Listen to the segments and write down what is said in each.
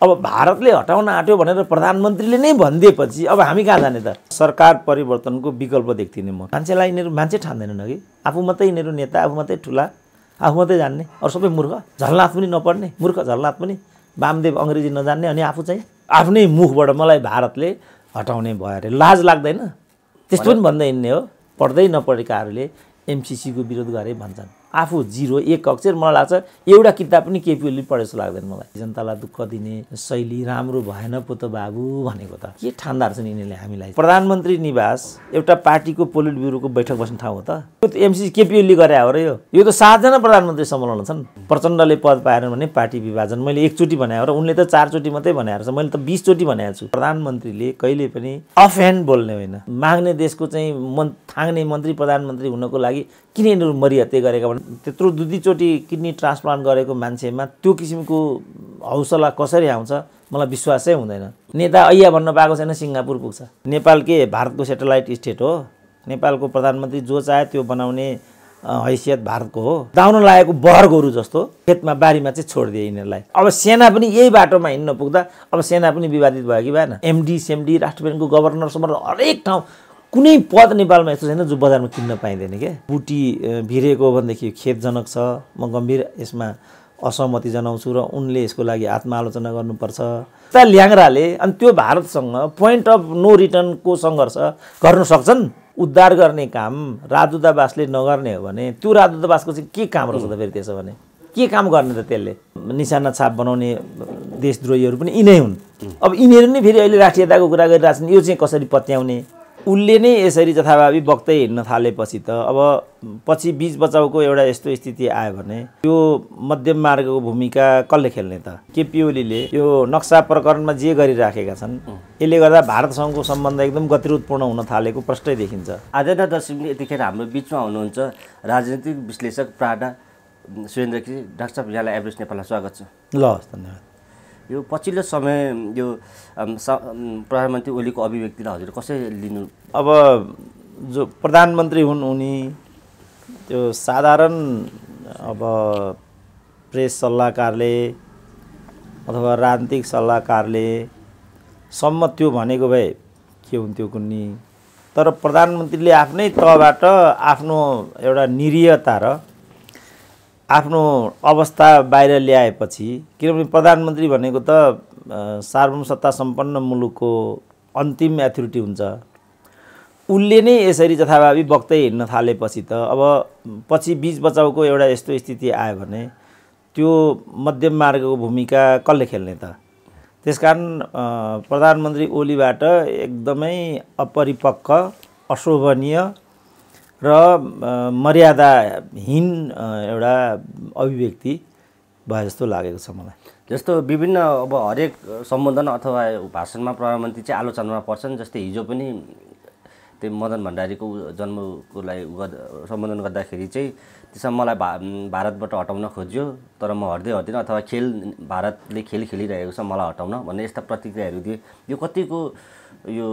अब भारतले हटाउन आँट्यो भनेर प्रधानमन्त्रीले नै भनिदिएपछि अब हामी कहाँ जाने त? सरकार परिवर्तनको विकल्प देख्दिनँ म। मान्छेलाई यिनीहरू मान्छे ठान्दैनन् कि आफू मात्रै यिनीहरू नेता, आफू मात्रै ठुला, आफू मात्रै जान्ने, अरू सबै मूर्ख, झलनाथ पनि नपढ्ने मूर्ख, झलनाथ पनि वामदेव अङ्ग्रेजी नजान्ने, अनि आफू चाहिँ आफ्नै मुखबाट मलाई भारतले हटाउने भयो अरे। लाज लाग्दैन? त्यस्तो पनि भन्दै हिँड्ने हो। पढ्दै नपढेकाहरूले एमसिसीको विरोध गरे भन्छन्। आफू 0 1 अक्षर मलाई लाग्छ एउटा किताब पनि केपी ओलीले पढे जस्तो लाग्दैन मलाई। जनतालाई दुःख दिने शैली राम्रो भएन पो त बाबु भनेको त के ठान्दार छन् यिनीहरूले हामीलाई। प्रधानमन्त्री निवास एउटा पार्टीको पोलिट ब्युरोको बैठक बस्ने ठाउँ हो त? यो त एमसिसी केपी ओलीले गरे हो र यो त 7 जना प्रधानमन्त्री सम्हाल्न छन्। प्रचण्डले पद पाएन भने पार्टी विभाजन, मैले एकचोटि भने हो र उनले त 4 चोटि मात्रै भनेको छ, मैले त 20 चोटि भनेको छु। प्रधानमन्त्रीले कहिले पनि अफ ह्यान्ड बोल्ने होइन। माग्ने देशको चाहिँ थाङ्ने मन्त्री प्रधानमन्त्री हुनको लागि किन यिनीहरू मरिहत्ते गरेका भने त्यत्रो 2 चोटि किडनी ट्रान्सप्लान्ट गरेको मान्छेमा त्यो किसिमको हौसला कसरी आउँछ मलाई विश्वासै हुँदैन। नेता ऐया भन्न पाएको छैन सिङ्गापुर पुग्छ। नेपाल के भारतको सेटेलाइट स्टेट हो? नेपालको प्रधानमन्त्री जो चाहे त्यो बनाउने हैसियत भारतको हो। दाउन लागेको बहर गोरु जस्तो खेतमा बारीमा चाहिँ छोडिदिए यिनीहरूलाई। अब सेना पनि यही बाटोमा हिँड्न पुग्दा अब सेना पनि विवादित भयो कि भएन? एमडी सेमडी राष्ट्र ब्याङ्कको गभर्नरसम्म हरेक ठाउँ कुनै पद नेपालमा यस्तो छैन जो बजारमा किन्न पाइँदैन क्या। बुटी भिरेको भनेदेखि खेदजनक छ। म गम्भीर यसमा असहमति जनाउँछु र उनले यसको लागि आत्मालोचना गर्नुपर्छ। ता ल्याङ्राले अनि त्यो भारतसँग पोइन्ट अफ नो रिटर्नको सङ्घर्ष गर्न सक्छन्? उद्धार गर्ने काम राजदूतावासले नगर्ने हो भने त्यो राजदूतावासको चाहिँ के काम रहेछ त? फेरि त्यसो भने के काम गर्ने त? त्यसले निशाना छाप बनाउने देशद्रोहीहरू पनि यिनै हुन्। अब यिनीहरू नै फेरि अहिले राष्ट्रियताको कुरा गरिरहेछन्। यो चाहिँ कसरी पत्याउने? उसले नै यसरी जथाभावी बग्दै हिँड्न थालेपछि त अब पछि बीच बचाउको एउटा यस्तो स्थिति आयो भने त्यो मध्यम मार्गको भूमिका कसले खेल्ने त? केपी ओलीले यो नक्सा प्रकरणमा जे गरिराखेका छन् यसले गर्दा भारतसँगको सम्बन्ध एकदम गतिरोधपूर्ण हुन थालेको प्रष्टै देखिन्छ। आजका दर्शकले यतिखेर हाम्रो बिचमा हुनुहुन्छ राजनीतिक विश्लेषक प्राडा सुरेन्द्र केसी। डाक्टर साहब, यहाँलाई एभरेस्ट नेपालमा स्वागत छ। ल हस्, धन्यवाद। यो पछिल्लो समय यो प्रधानमन्त्री ओलीको अभिव्यक्तिलाई हजुर कसरी लिनु? अब जो प्रधानमन्त्री हुन् उनी त्यो साधारण अब प्रेस सल्लाहकारले अथवा राजनीतिक सल्लाहकारले सम्म त्यो भनेको भए के हुन्थ्यो कुन्नी। तर प्रधानमन्त्रीले आफ्नै तहबाट आफ्नो एउटा निरीहता र आफ्नो अवस्था बाहिर ल्याएपछि, किनभने प्रधानमन्त्री भनेको त सार्वभौम सत्ता सम्पन्न मुलुकको अन्तिम अथोरिटी हुन्छ। उसले नै यसरी जथाभावी बग्दै हिँड्न थालेपछि त अब पछि बीच बचाउको एउटा यस्तो स्थिति आयो भने त्यो मध्यम मार्गको भूमिका कसले खेल्ने त? त्यसकारण प्रधानमन्त्री ओलीबाट एकदमै अपरिपक्व, अशोभनीय र मर्यादाहीन एउटा अभिव्यक्ति भए जस्तो लागेको छ मलाई। जस्तो विभिन्न अब हरेक सम्बोधन अथवा भाषणमा प्रधानमन्त्री चाहिँ आलोचनामा पर्छन्। जस्तै हिजो पनि त्यो मदन भण्डारीको जन्मको लागि सम्बोधन गर्दाखेरि चाहिँ त्यसमा मलाई भारतबाट हटाउन खोज्यो तर म हट्दिनँ, अथवा भारतले खेल खेलिरहेको छ मलाई हटाउन भन्ने यस्ता प्रतिक्रियाहरू दिए। यो कतिको यो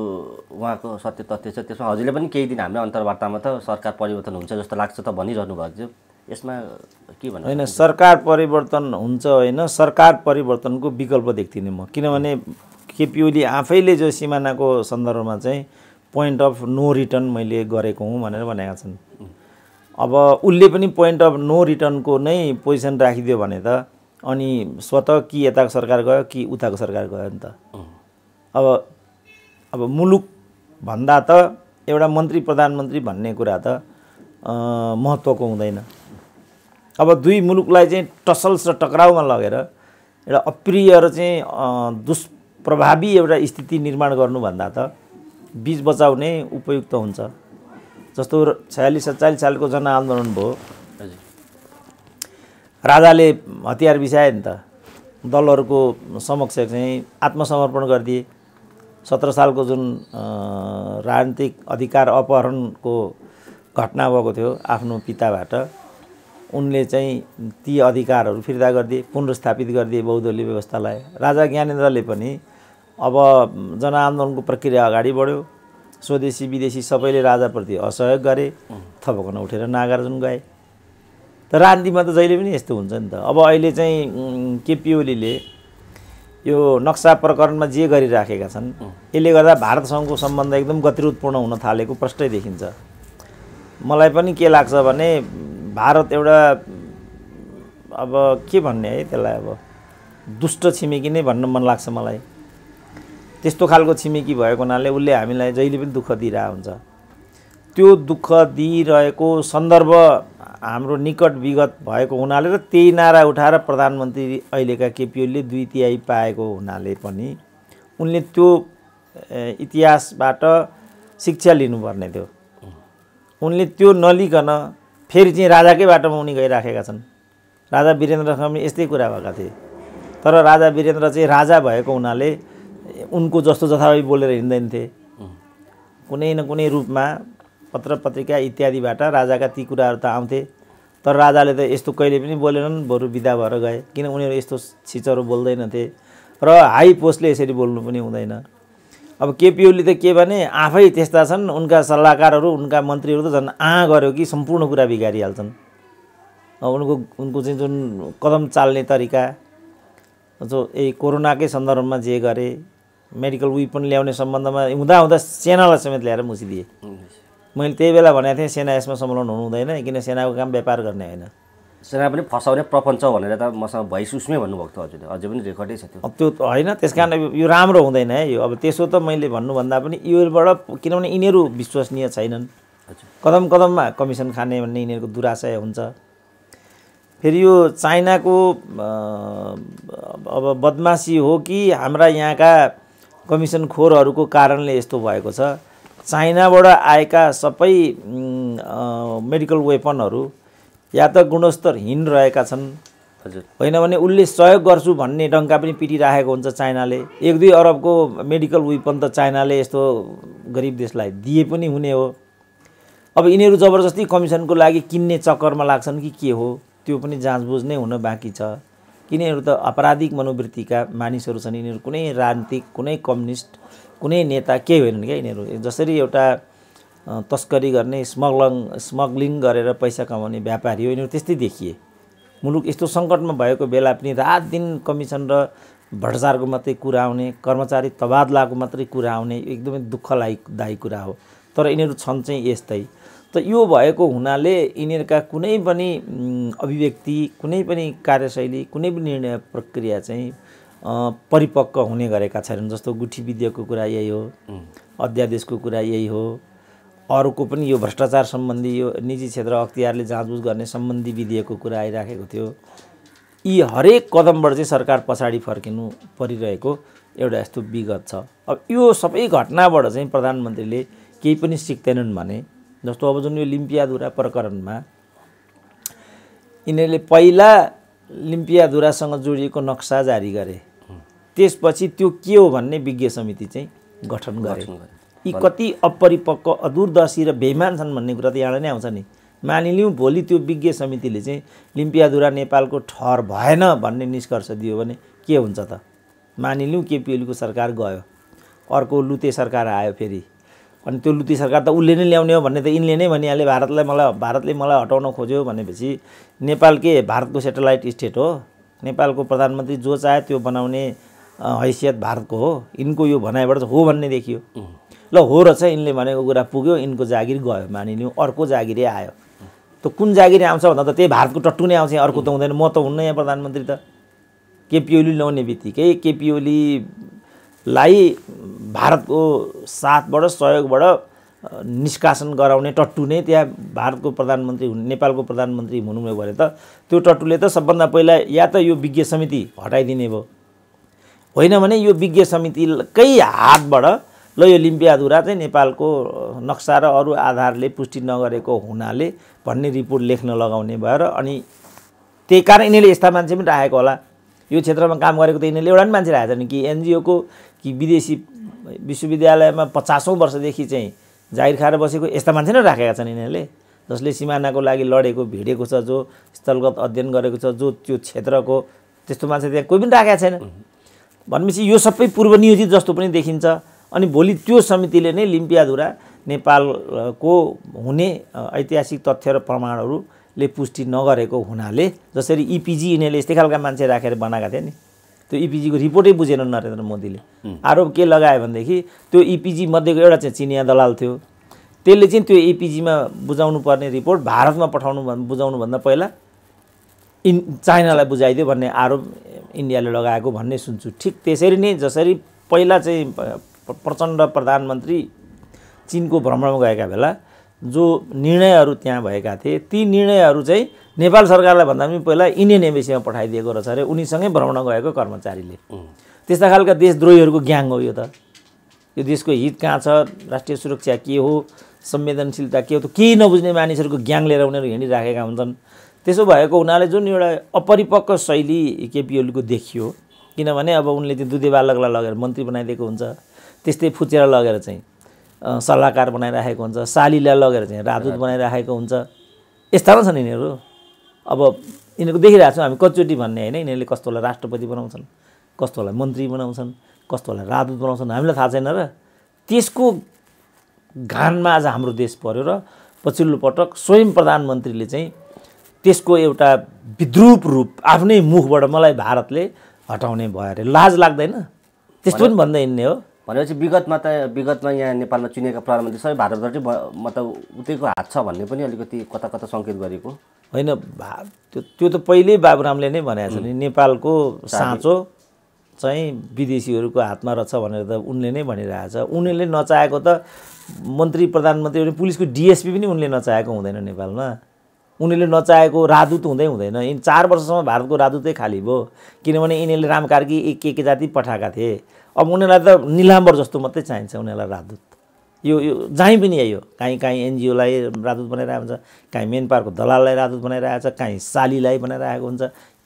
उहाँको सत्य तथ्य छ? त्यसमा हजुरले पनि केही दिन हाम्रो अन्तर्वार्तामा त सरकार परिवर्तन हुन्छ जस्तो लाग्छ त भनिरहनु भएको थियो। यसमा के भन्नु? होइन, सरकार परिवर्तन हुन्छ होइन, सरकार परिवर्तनको विकल्प देख्दिनँ म। किनभने केपी ओली आफैले जो सिमानाको सन्दर्भमा चाहिँ पोइन्ट अफ नो रिटर्न मैले गरेको हुँ भनेर भनेका छन्। अब उसले पनि पोइन्ट अफ नो रिटर्नको नै पोजिसन राखिदियो भने त अनि स्वतः कि यताको सरकार गयो कि उताको सरकार गयो नि त। अब मुलुक भन्दा त एउटा मन्त्री प्रधानमन्त्री भन्ने कुरा त महत्त्वको हुँदैन। अब दुई मुलुकलाई चाहिँ टसल्स र टक्राउमा लगेर एउटा अप्रिय र चाहिँ दुष्प्रभावी एउटा स्थिति निर्माण गर्नुभन्दा त बीच बचाउ नै उपयुक्त हुन्छ। जस्तो 46-47 सालको जनआन्दोलन भयो, राजाले हतियार बिसाए नि त, दलहरूको समक्ष चाहिँ आत्मसमर्पण गरिदिए। 17 सालको जुन राजनीतिक अधिकार अपहरणको घटना भएको थियो आफ्नो पिताबाट, उनले चाहिँ ती अधिकारहरू फिर्ता गरिदिए, पुनर्स्थापित गरिदिए बहुदलीय व्यवस्थालाई। राजा ज्ञानेन्द्रले पनि अब जनआन्दोलनको प्रक्रिया अगाडि बढ्यो। स्वदेशी विदेशी सबैले राजाप्रति असहयोग गरे, थपकन उठेर नागार्जुन गए। त राजनीतिमा त जहिले पनि यस्तो हुन्छ नि त। अब अहिले चाहिँ केपी ओलीले यो नक्सा प्रकरणमा जे गरिराखेका छन् यसले गर्दा भारतसँगको सम्बन्ध एकदम गतिरोधपूर्ण हुन थालेको प्रष्टै देखिन्छ। मलाई पनि के लाग्छ भने भारत एउटा अब के भन्ने है त्यसलाई, अब दुष्ट छिमेकी नै भन्न मन लाग्छ मलाई। त्यस्तो खालको छिमेकी भएको हुनाले उसले हामीलाई जहिले पनि दुःख दिइरहेको हुन्छ। त्यो दुःख दिइरहेको सन्दर्भ हाम्रो निकट विगत भएको हुनाले र त्यही नारा उठाएर प्रधानमन्त्री अहिलेका केपी ओलीले 2/3 पाएको हुनाले पनि उनले त्यो इतिहासबाट शिक्षा लिनुपर्ने थियो। उनले त्यो नलिकन फेरि चाहिँ राजाकै बाटोमा उनी गइराखेका छन्। राजा वीरेन्द्रसँग पनि यस्तै कुरा भएका थिए, तर राजा वीरेन्द्र चाहिँ राजा भएको हुनाले उनको जस्तो जथाभावी बोलेर हिँड्दैन थिए। कुनै न कुनै रूपमा पत्र पत्रिका इत्यादिबाट राजाका ती कुराहरू त आउँथे, तर राजाले त यस्तो कहिले पनि बोलेनन्, बरु बिदा भएर गए, किन उनीहरू यस्तो छिचरो बोल्दैनथे र हाई पोस्टले यसरी बोल्नु पनि हुँदैन। अब केपी ओली त के भने आफै त्यस्ता छन्, उनका सल्लाहकारहरू उनका मन्त्रीहरू त झन् गर्यो कि सम्पूर्ण कुरा बिगारिहाल्छन्। उनको चाहिँ जुन कदम चाल्ने तरिका, जो यही कोरोनाकै सन्दर्भमा जे गरे, मेडिकल वेपन ल्याउने सम्बन्धमा हुँदा सेनालाई समेत ल्याएर मुसिदिए। मैले त्यही बेला भनेको थिएँ सेना यसमा संलग्न हुनु हुँदैन, किन सेनाको काम व्यापार गर्ने होइन। सेना पनि फसाउने प्रपञ्च भनेर त मसँग भइसुस्मै भन्नुभएको थियो हजुरले, अझै पनि रेकर्डै छ त्यो। अब त्यो होइन, त्यस कारण यो राम्रो हुँदैन है यो। अब त्यसो त मैले भन्नुभन्दा पनि योबाट, किनभने यिनीहरू विश्वसनीय छैनन्, कदम कदममा कमिसन खाने भन्ने यिनीहरूको दुराशय हुन्छ। फेरि यो चाइनाको अब बदमासी हो कि हाम्रा यहाँका कमिसन खोरहरूको कारणले यस्तो भएको छ। चाइनाबाट आएका सबै मेडिकल वेपनहरू या त गुणस्तरहीन रहेका छन्, होइन भने उसले सहयोग गर्छु भन्ने डङ्का पनि पिटिराखेको हुन्छ चाइनाले। 1-2 अरबको मेडिकल वेपन त चाइनाले यस्तो गरिब देशलाई दिए पनि हुने हो। अब यिनीहरू जबरजस्ती कमिसनको लागि किन्ने चक्करमा लाग्छन् कि के हो, त्यो पनि जाँचबुझ नै हुन बाँकी छ। किन यिनीहरू त आपराधिक मनोवृत्तिका मानिसहरू छन्। यिनीहरू कुनै राजनीतिक, कुनै कम्युनिस्ट, कुनै नेता केही होइनन् क्या। यिनीहरू जसरी एउटा तस्करी गर्ने, स्मग्लिङ गरेर पैसा कमाउने व्यापारी हो, यिनीहरू त्यस्तै देखिए। मुलुक यस्तो सङ्कटमा भएको बेला पनि रात दिन कमिसन र भ्रष्टाचारको मात्रै कुरा आउने, कर्मचारी तबादलाको मात्रै कुरा आउने, एकदमै दुःखदायी कुरा हो। तर यिनीहरू छन् चाहिँ यस्तै। त यो भएको हुनाले यिनीहरूका कुनै पनि अभिव्यक्ति, कुनै पनि कार्यशैली, कुनै पनि निर्णय प्रक्रिया चाहिँ परिपक्व हुने गरेका छैनन्। जस्तो गुठी विधेयकको कुरा यही हो, अध्यादेशको कुरा यही हो, अरूको पनि यो भ्रष्टाचार सम्बन्धी यो निजी क्षेत्र अख्तियारले जाँचबुझ गर्ने सम्बन्धी विधेयकको कुरा आइराखेको थियो। यी हरेक कदमबाट चाहिँ सरकार पछाडि फर्किनु परिरहेको एउटा यस्तो विगत छ। अब यो सबै घटनाबाट चाहिँ प्रधानमन्त्रीले केही पनि सिक्दैनन् भने, जस्तो अब जुन यो लिम्पियाधुरा प्रकरणमा यिनीहरूले पहिला लिम्पियाधुरासँग जोडिएको नक्सा जारी गरे, त्यसपछि त्यो के हो भन्ने विज्ञ समिति चाहिँ गठन गरे। यी कति अपरिपक्व, अदूरदर्शी र बेइमान छन् भन्ने कुरा त यहाँ नै आउँछ नि। मानिलिउँ भोलि त्यो विज्ञ समितिले चाहिँ लिम्पियाधुरा नेपालको ठहर भएन भन्ने निष्कर्ष दियो भने के हुन्छ त? मानिलिउँ केपी ओलीको सरकार गयो, अर्को लुते सरकार आयो फेरि, अनि त्यो लुते सरकार त उसले नै ल्याउने हो भन्ने त यिनले नै भनिहाले। भारतले मलाई हटाउन खोज्यो भनेपछि नेपाल के भारतको सेटेलाइट स्टेट हो? नेपालको प्रधानमन्त्री जो चाहे त्यो बनाउने हैसियत भारतको हो? यिनको यो भनाइबाट हो भन्ने देखियो। ल हो रहेछ, यिनले भनेको कुरा पुग्यो, यिनको जागिर गयो, मानिलिउँ अर्को जागिरै आयो। त कुन जागिर आउँछ भन्दा त त्यही भारतको टट्टु नै आउँछ, अर्को त हुँदैन। म त हुन्न यहाँ प्रधानमन्त्री त। केपी ओली ल्याउने बित्तिकै केपी ओलीलाई भारतको साथबाट, सहयोगबाट निष्कासन गराउने टट्टु नै त्यहाँ भारतको प्रधानमन्त्री, नेपालको प्रधानमन्त्री हुनुभयो भने त त्यो टट्टुले त सबभन्दा पहिला या त यो विज्ञ समिति हटाइदिने भयो, होइन भने यो विज्ञ समितिकै हातबाट ल यो लिम्पियाधुरा चाहिँ नेपालको नक्सा र अरू आधारले पुष्टि नगरेको हुनाले भन्ने रिपोर्ट लेख्न लगाउने भएर, अनि त्यही कारण यिनीहरूले यस्ता मान्छे पनि राखेको होला। यो क्षेत्रमा काम गरेको त यिनीहरूले एउटा पनि मान्छे राखेको छैन कि एनजिओको कि विदेशी विश्वविद्यालयमा 50औं वर्षदेखि चाहिँ जागिर खाएर बसेको यस्ता मान्छे नै राखेका छन् यिनीहरूले, जसले सिमानाको लागि लडेको, भिडेको छ, जो स्थलगत अध्ययन गरेको छ, जो त्यो क्षेत्रको, त्यस्तो मान्छे त्यहाँ कोही पनि राखेका छैन भनेपछि यो सबै पूर्वनियोजित जस्तो पनि देखिन्छ। अनि भोलि त्यो समितिले नै लिम्पियाधुरा नेपालको हुने ऐतिहासिक तथ्य र प्रमाणहरूले पुष्टि नगरेको हुनाले, जसरी इपिजी यिनीहरूले यस्तै खालका मान्छे राखेर बनाएका थिए नि, त्यो इपिजीको रिपोर्टै बुझेन नरेन्द्र मोदीले। आरोप के लगायो भनेदेखि त्यो इपिजी मध्येको एउटा चाहिँ चिनिया दलाल थियो, त्यसले चाहिँ त्यो इपिजीमा बुझाउनु पर्ने रिपोर्ट भारतमा बुझाउनुभन्दा पहिला चाइनालाई बुझाइदियो भन्ने आरोप इन्डियाले लगाएको भन्ने सुन्छु। ठिक त्यसरी नै जसरी पहिला चाहिँ प्रचण्ड प्रधानमन्त्री चीनको भ्रमणमा गएका बेला जो निर्णयहरू त्यहाँ भएका थिए ती निर्णयहरू चाहिँ नेपाल सरकारलाई भन्दा पनि पहिला इन्डियन एम्बेसीमा पठाइदिएको रहेछ अरे उनीसँगै भ्रमण गएको कर्मचारीले। त्यस्ता खालका देशद्रोहीहरूको ग्याङ हो यो त। यो देशको हित कहाँ छ, राष्ट्रिय सुरक्षा के हो, संवेदनशीलता के हो, त केही नबुझ्ने मानिसहरूको ग्याङ लिएर उनीहरू हिँडिराखेका हुन्छन्। त्यसो भएको हुनाले जुन एउटा अपरिपक्व शैली केपी ओलीको देखियो, किनभने अब उनले त्यो दुधे बालकलाई लगेर मन्त्री बनाइदिएको हुन्छ, त्यस्तै फुचेर लगेर चाहिँ सल्लाहकार बनाइराखेको हुन्छ, सालीलाई लगेर चाहिँ राजदूत बनाइराखेको हुन्छ। यस्ता न छन् यिनीहरू। अब यिनीहरूको देखिरहेको छौँ हामी कतिचोटि भन्ने होइन, यिनीहरूले कस्तोलाई राष्ट्रपति बनाउँछन्, कस्तोलाई मन्त्री बनाउँछन्, कस्तोलाई राजदूत बनाउँछन्, हामीलाई थाहा छैन र। त्यसको घानमा आज हाम्रो देश पर्यो र पछिल्लो पटक स्वयं प्रधानमन्त्रीले चाहिँ त्यसको एउटा विद्रूप रूप आफ्नै मुखबाट मलाई भारतले हटाउने भयो अरे। लाज लाग्दैन? त्यस्तो पनि भन्दै हिँड्ने हो भनेपछि विगतमा यहाँ नेपालमा चुनेका प्रधानमन्त्री सबै भारतबाटै मतलब उतैको हात छ भन्ने पनि अलिकति कता कता सङ्केत गरेको होइन। त्यो त पहिल्यै बाबुरामले नै भनेको छ नि, नेपालको साँचो चाहिँ विदेशीहरूको हातमा रहेछ भनेर त उनले नै भनिरहेको छ। उनले नचाहेको त मन्त्री प्रधानमन्त्री अनि पुलिसको डिएसपी पनि उनले नचाहेको हुँदैन नेपालमा। उनीहरूले नचाहेको राजदूत हुँदैन। यिन 4 वर्षसम्म भारतको राजदूतै खाली भयो, किनभने यिनीहरूले राम कार्की एक जाति पठाएका थिए। अब उनीहरूलाई त निलाम्बर जस्तो मात्रै चाहिन्छ उनीहरूलाई राजदूत। यो जहीँ पनि यही हो, काहीँ एनजिओलाई राजदूत बनाइरहेको हुन्छ, काहीँ मेन पावरको दलाललाई राजदूत बनाइरहेको छ, काहीँ सालीलाई बनाइरहेको हुन्छ।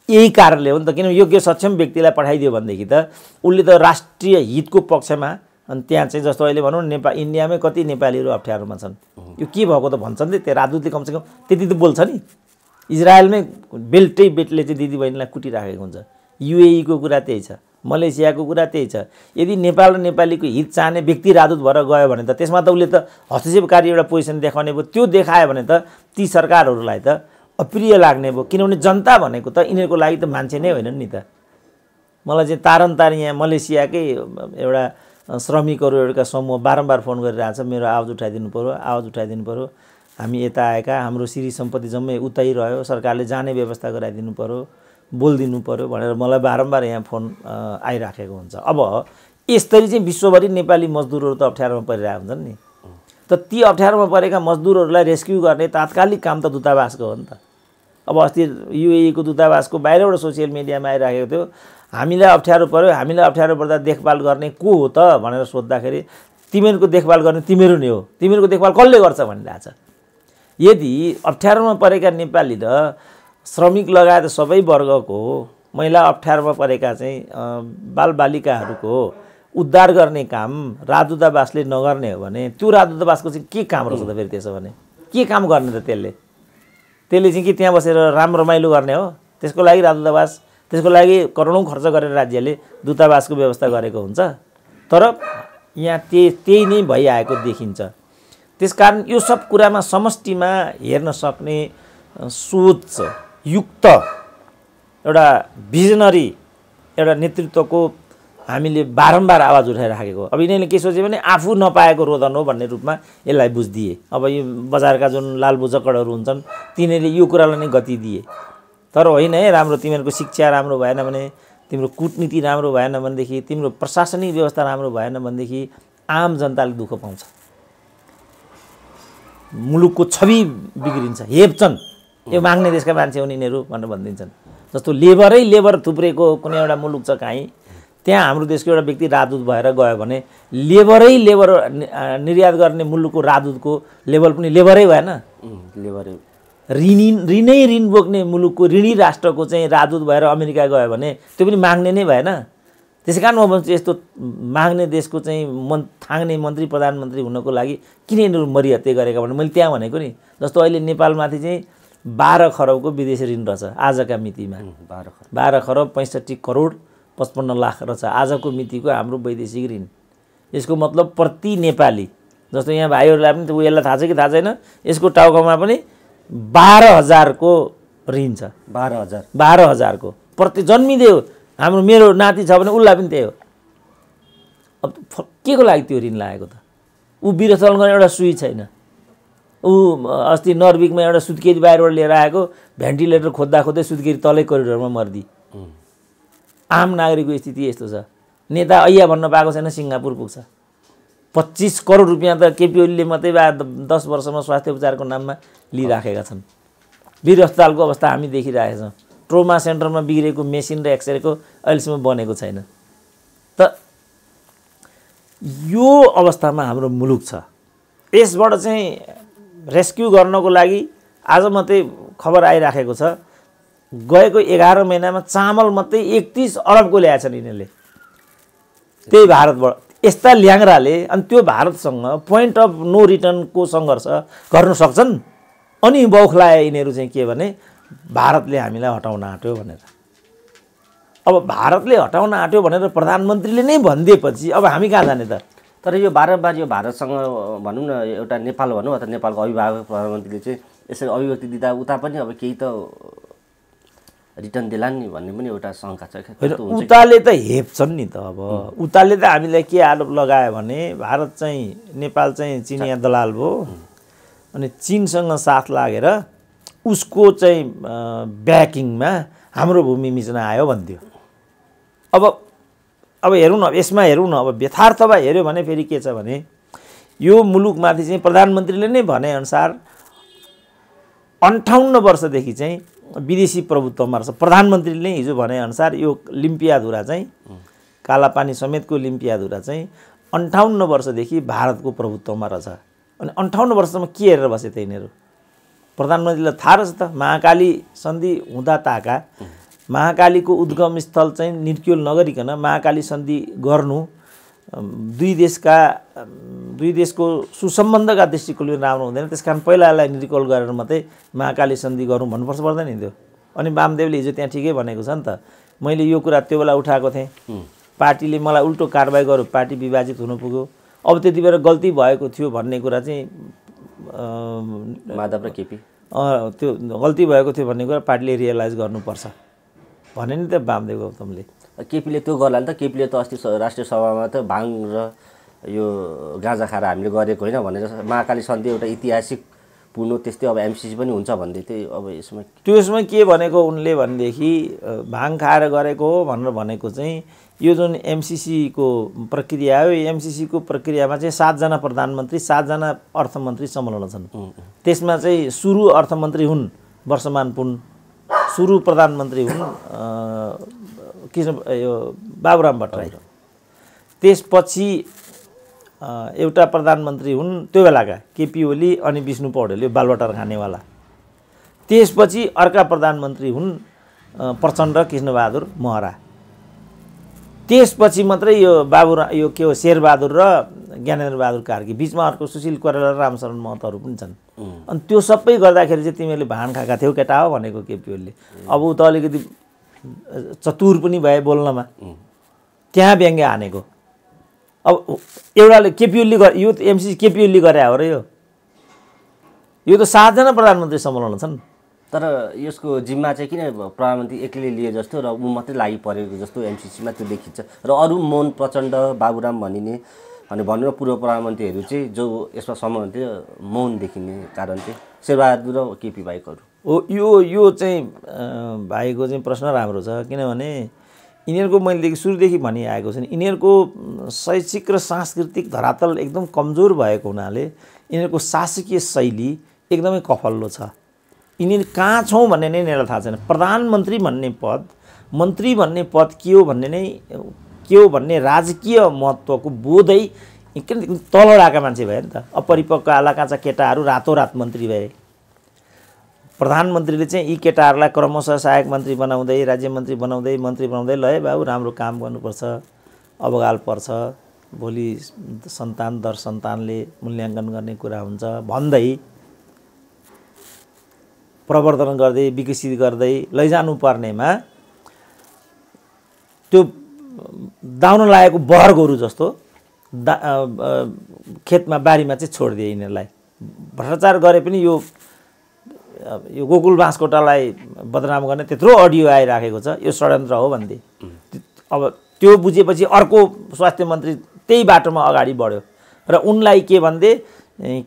यही कारणले हो नि त, किनभने योग्य सक्षम व्यक्तिलाई पठाइदियो भनेदेखि त उसले त राष्ट्रिय हितको पक्षमा, अनि त्यहाँ चाहिँ जस्तो अहिले भनौँ इन्डियामै कति नेपालीहरू अप्ठ्यारोमा छन्, यो के भएको त भन्छन् नि, त्यो राजदूतले कमसेकम त्यति त बोल्छ नि। इजरायलमै बेल्टले चाहिँ दिदीबहिनीलाई कुटिराखेको हुन्छ। युएईको कुरा त्यही छ, मलेसियाको कुरा त्यही छ। यदि नेपाल र नेपालीको हित चाहने व्यक्ति राजदूत भएर गयो भने त त्यसमा त उसले त हस्तक्षेपकारी एउटा पोजिसन देखाउने भयो। त्यो देखायो भने त ती सरकारहरूलाई त अप्रिय लाग्ने भयो, किनभने जनता भनेको त यिनीहरूको लागि त मान्छे नै होइनन् नि त। मलाई चाहिँ तारन यहाँ मलेसियाकै एउटा श्रमिकहरू एउटा समूह बारम्बार फोन गरिरहेछ, मेरो आवाज उठाइदिनु पऱ्यो, हामी यता आएका, हाम्रो श्री सम्पत्ति जम्मै उतै रह्यो, सरकारले जाने व्यवस्था गराइदिनु पऱ्यो, बोलिदिनु पऱ्यो भनेर मलाई बारम्बार यहाँ फोन आइराखेको हुन्छ। अब यसरी चाहिँ विश्वभरि नेपाली मजदुरहरू त अप्ठ्यारोमा परिरहेका हुन्छन् नि, त ती अप्ठ्यारोमा परेका मजदुरहरूलाई रेस्क्यु गर्ने तात्कालिक काम त दूतावासको हो नि त। अब अस्ति युएईको दूतावासको बाहिरबाट सोसियल मिडियामा आइराखेको थियो, हामीलाई अप्ठ्यारो पर्यो, हामीलाई अप्ठ्यारो पर्दा देखभाल गर्ने को हो त भनेर सोद्धाखेरि तिमीहरूको देखभाल गर्ने तिमीहरू नै हो, तिमीहरूको देखभाल कसले गर्छ भनिरहेछ। यदि अप्ठ्यारोमा परेका नेपाली र श्रमिक लगायत सबै वर्गको महिला अप्ठ्यारोमा परेका चाहिँ बालबालिकाहरूको उद्धार गर्ने काम राजदूतावासले नगर्ने हो भने त्यो राजदूतावासको चाहिँ के काम रहेछ त फेरि? त्यसो भने के काम गर्ने त त्यसले चाहिँ कि त्यहाँ बसेर राम रमाइलो गर्ने हो? त्यसको लागि राजदूतावास, त्यसको लागि करोडौँ खर्च गरेर राज्यले दूतावासको व्यवस्था गरेको हुन्छ। तर यहाँ त्यही नै भइआएको देखिन्छ। त्यसकारण यो सब कुरामा समष्टिमा हेर्न सक्ने सोच युक्त एउटा भिजनरी एउटा नेतृत्वको हामीले बारम्बार आवाज उठाइराखेको। अब यिनीहरूले के सोचे भने आफू नपाएको रोदन हो भन्ने रूपमा यसलाई बुझिदिए। अब यो बजारका जुन लालबुजक्कडहरू हुन्छन् तिनीहरूले यो कुरालाई नै गति दिए। तर होइन है, राम्रो तिमीहरूको शिक्षा राम्रो भएन भने, तिम्रो कूटनीति राम्रो भएन भनेदेखि, तिम्रो प्रशासनिक व्यवस्था राम्रो भएन भनेदेखि आम जनताले दुःख पाउँछ, मुलुकको छवि बिग्रिन्छ, हेप्छन्। यो माग्ने देशका मान्छे हुन् यिनीहरू भनेर भनिदिन्छन्। जस्तो लेबर थुप्रेको कुनै एउटा मुलुक छ कहीँ, त्यहाँ हाम्रो देशको एउटा व्यक्ति राजदूत भएर गयो भने लेबर निर्यात गर्ने मुलुकको राजदूतको लेभल पनि लेबरै भएन। ऋण बोक्ने मुलुकको ऋणी राष्ट्रको चाहिँ राजदूत भएर अमेरिका गयो भने त्यो पनि माग्ने नै भएन। त्यसै कारण म भन्छु यस्तो माग्ने देशको चाहिँ थाङ्ने मन्त्री प्रधानमन्त्री हुनको लागि किन यिनीहरू मरिहत्ते गरेका भने मैले त्यहाँ भनेको नि। जस्तो अहिले नेपालमाथि चाहिँ 12 खरबको विदेशी ऋण रहेछ आजका मितिमा। 12 खरब 65 करोड 55 लाख रहेछ आजको मितिको हाम्रो वैदेशिक ऋण। यसको मतलब प्रति नेपाली, जस्तो यहाँ भाइहरूलाई पनि त्यो यसलाई थाहा छ कि थाहा छैन, यसको टाउकोमा पनि 12,000 को ऋण छ। 12,000 को प्रति जन्मिदियो। मेरो नाति छ भने उसलाई पनि त्यही हो। अब के को लागि त्यो ऋण लागेको त? ऊ विरोचन गर्ने एउटा सुई छैन। ऊ अस्ति नर्विकमा एउटा सुत्केरी बाहिरबाट लिएर आएको, भेन्टिलेटर खोज्दा खोज्दै सुत्केरी तलै कोरिडोरमा मर्दी। आम नागरिकको स्थिति यस्तो छ। नेता ऐया भन्न पाएको छैन, सिङ्गापुर पुग्छ। 25 करोड रुपियाँ त केपी ओलीले मात्रै 10 वर्षमा स्वास्थ्य उपचारको नाममा लिइराखेका छन्। वीर अस्पतालको अवस्था हामी देखिरहेका छौँ। ट्रोमा सेन्टरमा बिग्रेको मेसिन र एक्सरेको अहिलेसम्म बनेको छैन। त यो अवस्थामा हाम्रो मुलुक छ। यसबाट चाहिँ रेस्क्यु गर्नको लागि आज मात्रै खबर आइराखेको छ, गएको 11 महिनामा चामल मात्रै 31 अरबको ल्याएछन् यिनीहरूले, त्यही भारतबाट। यस्ता ल्याङ्राले अनि त्यो भारतसँग पोइन्ट अफ नो रिटर्नको सङ्घर्ष गर्न सक्छन्। अनि बौखलाए यिनीहरू चाहिँ के भने भारतले हामीलाई हटाउन आँट्यो भनेर। अब भारतले हटाउन आँट्यो भनेर प्रधानमन्त्रीले नै भनिदिएपछि अब हामी कहाँ जाने त? तर यो बारम्बार यो भारतसँग भनौँ न, एउटा नेपाल भनौँ अथवा नेपालको अभिभावक प्रधानमन्त्रीले चाहिँ यसरी अभिव्यक्ति दिँदा उता पनि अब केही त रिटर्न दिलान् नि भन्ने पनि एउटा शङ्का छ। उताले त हेप्छन् नि त। अब उताले त हामीलाई के आरोप लगायो भने भारत चाहिँ नेपाल चाहिँ चिनिया दलाल भयो अनि चीनसँग साथ लागेर उसको चाहिँ ब्याकिङमा हाम्रो भूमि मिच्न आयो भन्थ्यो। अब हेरौँ न, यसमा हेरौँ न, अब यथार्थमा हेऱ्यो भने फेरि के छ भने यो मुलुकमाथि चाहिँ प्रधानमन्त्रीले नै भनेअनुसार 58 वर्षदेखि चाहिँ विदेशी प्रभुत्वमा रहेछ। प्रधानमन्त्रीले नै हिजो भनेअनुसार यो लिम्पियाधुरा चाहिँ कालापानी समेतको लिम्पियाधुरा चाहिँ 58 वर्षदेखि भारतको प्रभुत्वमा रहेछ। अनि 58 वर्षसम्म के हेरेर बसे त यिनीहरू? प्रधानमन्त्रीलाई थाहा रहेछ त, महाकाली सन्धि हुँदा ताका महाकालीको उद्गम स्थल चाहिँ निर्क्युल नगरिकन महाकाली सन्धि गर्नु दुई देशको सुसम्बन्धका दृष्टिकोणले राम्रो हुँदैन। त्यसकारण पहिलालाई निर्क्युल गरेर मात्रै महाकाली सन्धि गरौँ भन्नुपर्छ पर्दैन नि त्यो? अनि वामदेवले हिजो त्यहाँ ठिकै भनेको छ नि त। मैले यो कुरा त्यो बेला उठाएको थिएँ, पार्टीले मलाई उल्टो कारबाही गर्यो, पार्टी विभाजित हुन पुग्यो। अब त्यति बेला गल्ती भएको थियो भन्ने कुरा चाहिँ माधव र केपी त्यो गल्ती भएको थियो भन्ने कुरा पार्टीले रियलाइज गर्नुपर्छ भने नि त वामदेव गौतमले। केपीले त्यो गर्ला नि त। केपीले त अस्ति राष्ट्रिय सभामा त भाङ र यो गाँजा खाएर हामीले गरेको होइन भनेर महाकाली सन्धि एउटा ऐतिहासिक पुर्नु, त्यस्तै अब एमसिसी पनि हुन्छ भन्दै थियो। अब त्यसमा के भनेको उनले भनेदेखि भाङ खाएर गरेको हो भनेर भनेको चाहिँ यो जुन एमसिसीको प्रक्रिया हो, यो एमसिसीको प्रक्रियामा चाहिँ 7 जना प्रधानमन्त्री 7 जना अर्थमन्त्री संलग्न छन्। त्यसमा चाहिँ सुरु अर्थमन्त्री हुन् वर्षमान पुन, सुरु प्रधानमन्त्री हुन् यो बाबुराम भट्टराई, त्यसपछि एउटा प्रधानमन्त्री हुन् त्यो बेलाका केपी ओली अनि विष्णु पौडेल, यो बालबटार खानेवाला। त्यसपछि अर्का प्रधानमन्त्री हुन् प्रचण्ड कृष्णबहादुर महरा। त्यसपछि मात्रै यो यो के हो शेरबहादुर र ज्ञानेन्द्र बहादुर कार्की, बिचमा अर्को सुशील कोइराला र रामशरण महतोहरू पनि छन्। अनि त्यो सबै गर्दाखेरि चाहिँ तिमीहरूले भान खाएका थियौ केटा हो भनेको केपी ओलीले। अब ऊ त अलिकति चतुर पनि भए बोल्नमा, त्यहाँ व्यङ्ग्य हानेको। अब एउटाले केपी ओलीले यो एमसिसी केपी ओलीले गरे हो र यो त 7 जना प्रधानमन्त्री संलग्न छन्। तर यसको जिम्मा चाहिँ किन प्रधानमन्त्री एक्लै लिए जस्तो र ऊ मात्रै लागि परेको जस्तो एमसिसीमा त्यो देखिन्छ। र अरू मोहन प्रचण्ड बाबुराम भनिने अनि भनौँ न पूर्व प्रधानमन्त्रीहरू चाहिँ जो यसमा संलग्न थियो मौन देखिने कारण चाहिँ शेरबहादुर र केपी बाहेकहरू हो। यो चाहिँ भाइको चाहिँ प्रश्न राम्रो छ, किनभने यिनीहरूको मैलेदेखि सुरुदेखि भनिआएको छ नि, यिनीहरूको शैक्षिक र सांस्कृतिक धरातल एकदम कमजोर भएको हुनाले यिनीहरूको शासकीय शैली एकदमै कफल्लो छ। यिनीहरू कहाँ छौँ भन्ने नै यिनीहरूलाई थाहा छैन। प्रधानमन्त्री भन्ने पद, मन्त्री भन्ने पद के हो भन्ने राजकीय महत्त्वको बोधै तलडाका मान्छे भए नि त। अपरिपक्व आलाकाचा केटाहरू रातोरात मन्त्री भए। प्रधानमन्त्रीले चाहिँ यी केटाहरूलाई क्रमशः सहायक मन्त्री बनाउँदै, राज्य मन्त्री बनाउँदै, मन्त्री बनाउँदै ल है बाबु राम्रो काम गर्नुपर्छ, अवगाल पर्छ, भोलि सन्तान दर सन्तानले मूल्याङ्कन गर्ने कुरा हुन्छ भन्दै प्रवर्धन गर्दै विकसित गर्दै लैजानु पर्नेमा त्यो दाउन लागेको बहर गोरु जस्तो खेतमा बारीमा चाहिँ छोडिदिए यिनीहरूलाई। भ्रष्टाचार गरे पनि यो यो गोकुल बाँसकोटालाई बदनाम गर्ने त्यत्रो अडियो आइराखेको छ, यो षड्यन्त्र हो भन्थे। अब त्यो बुझेपछि अर्को स्वास्थ्य मन्त्री त्यही बाटोमा अगाडि बढ्यो र उनलाई के भन्थे,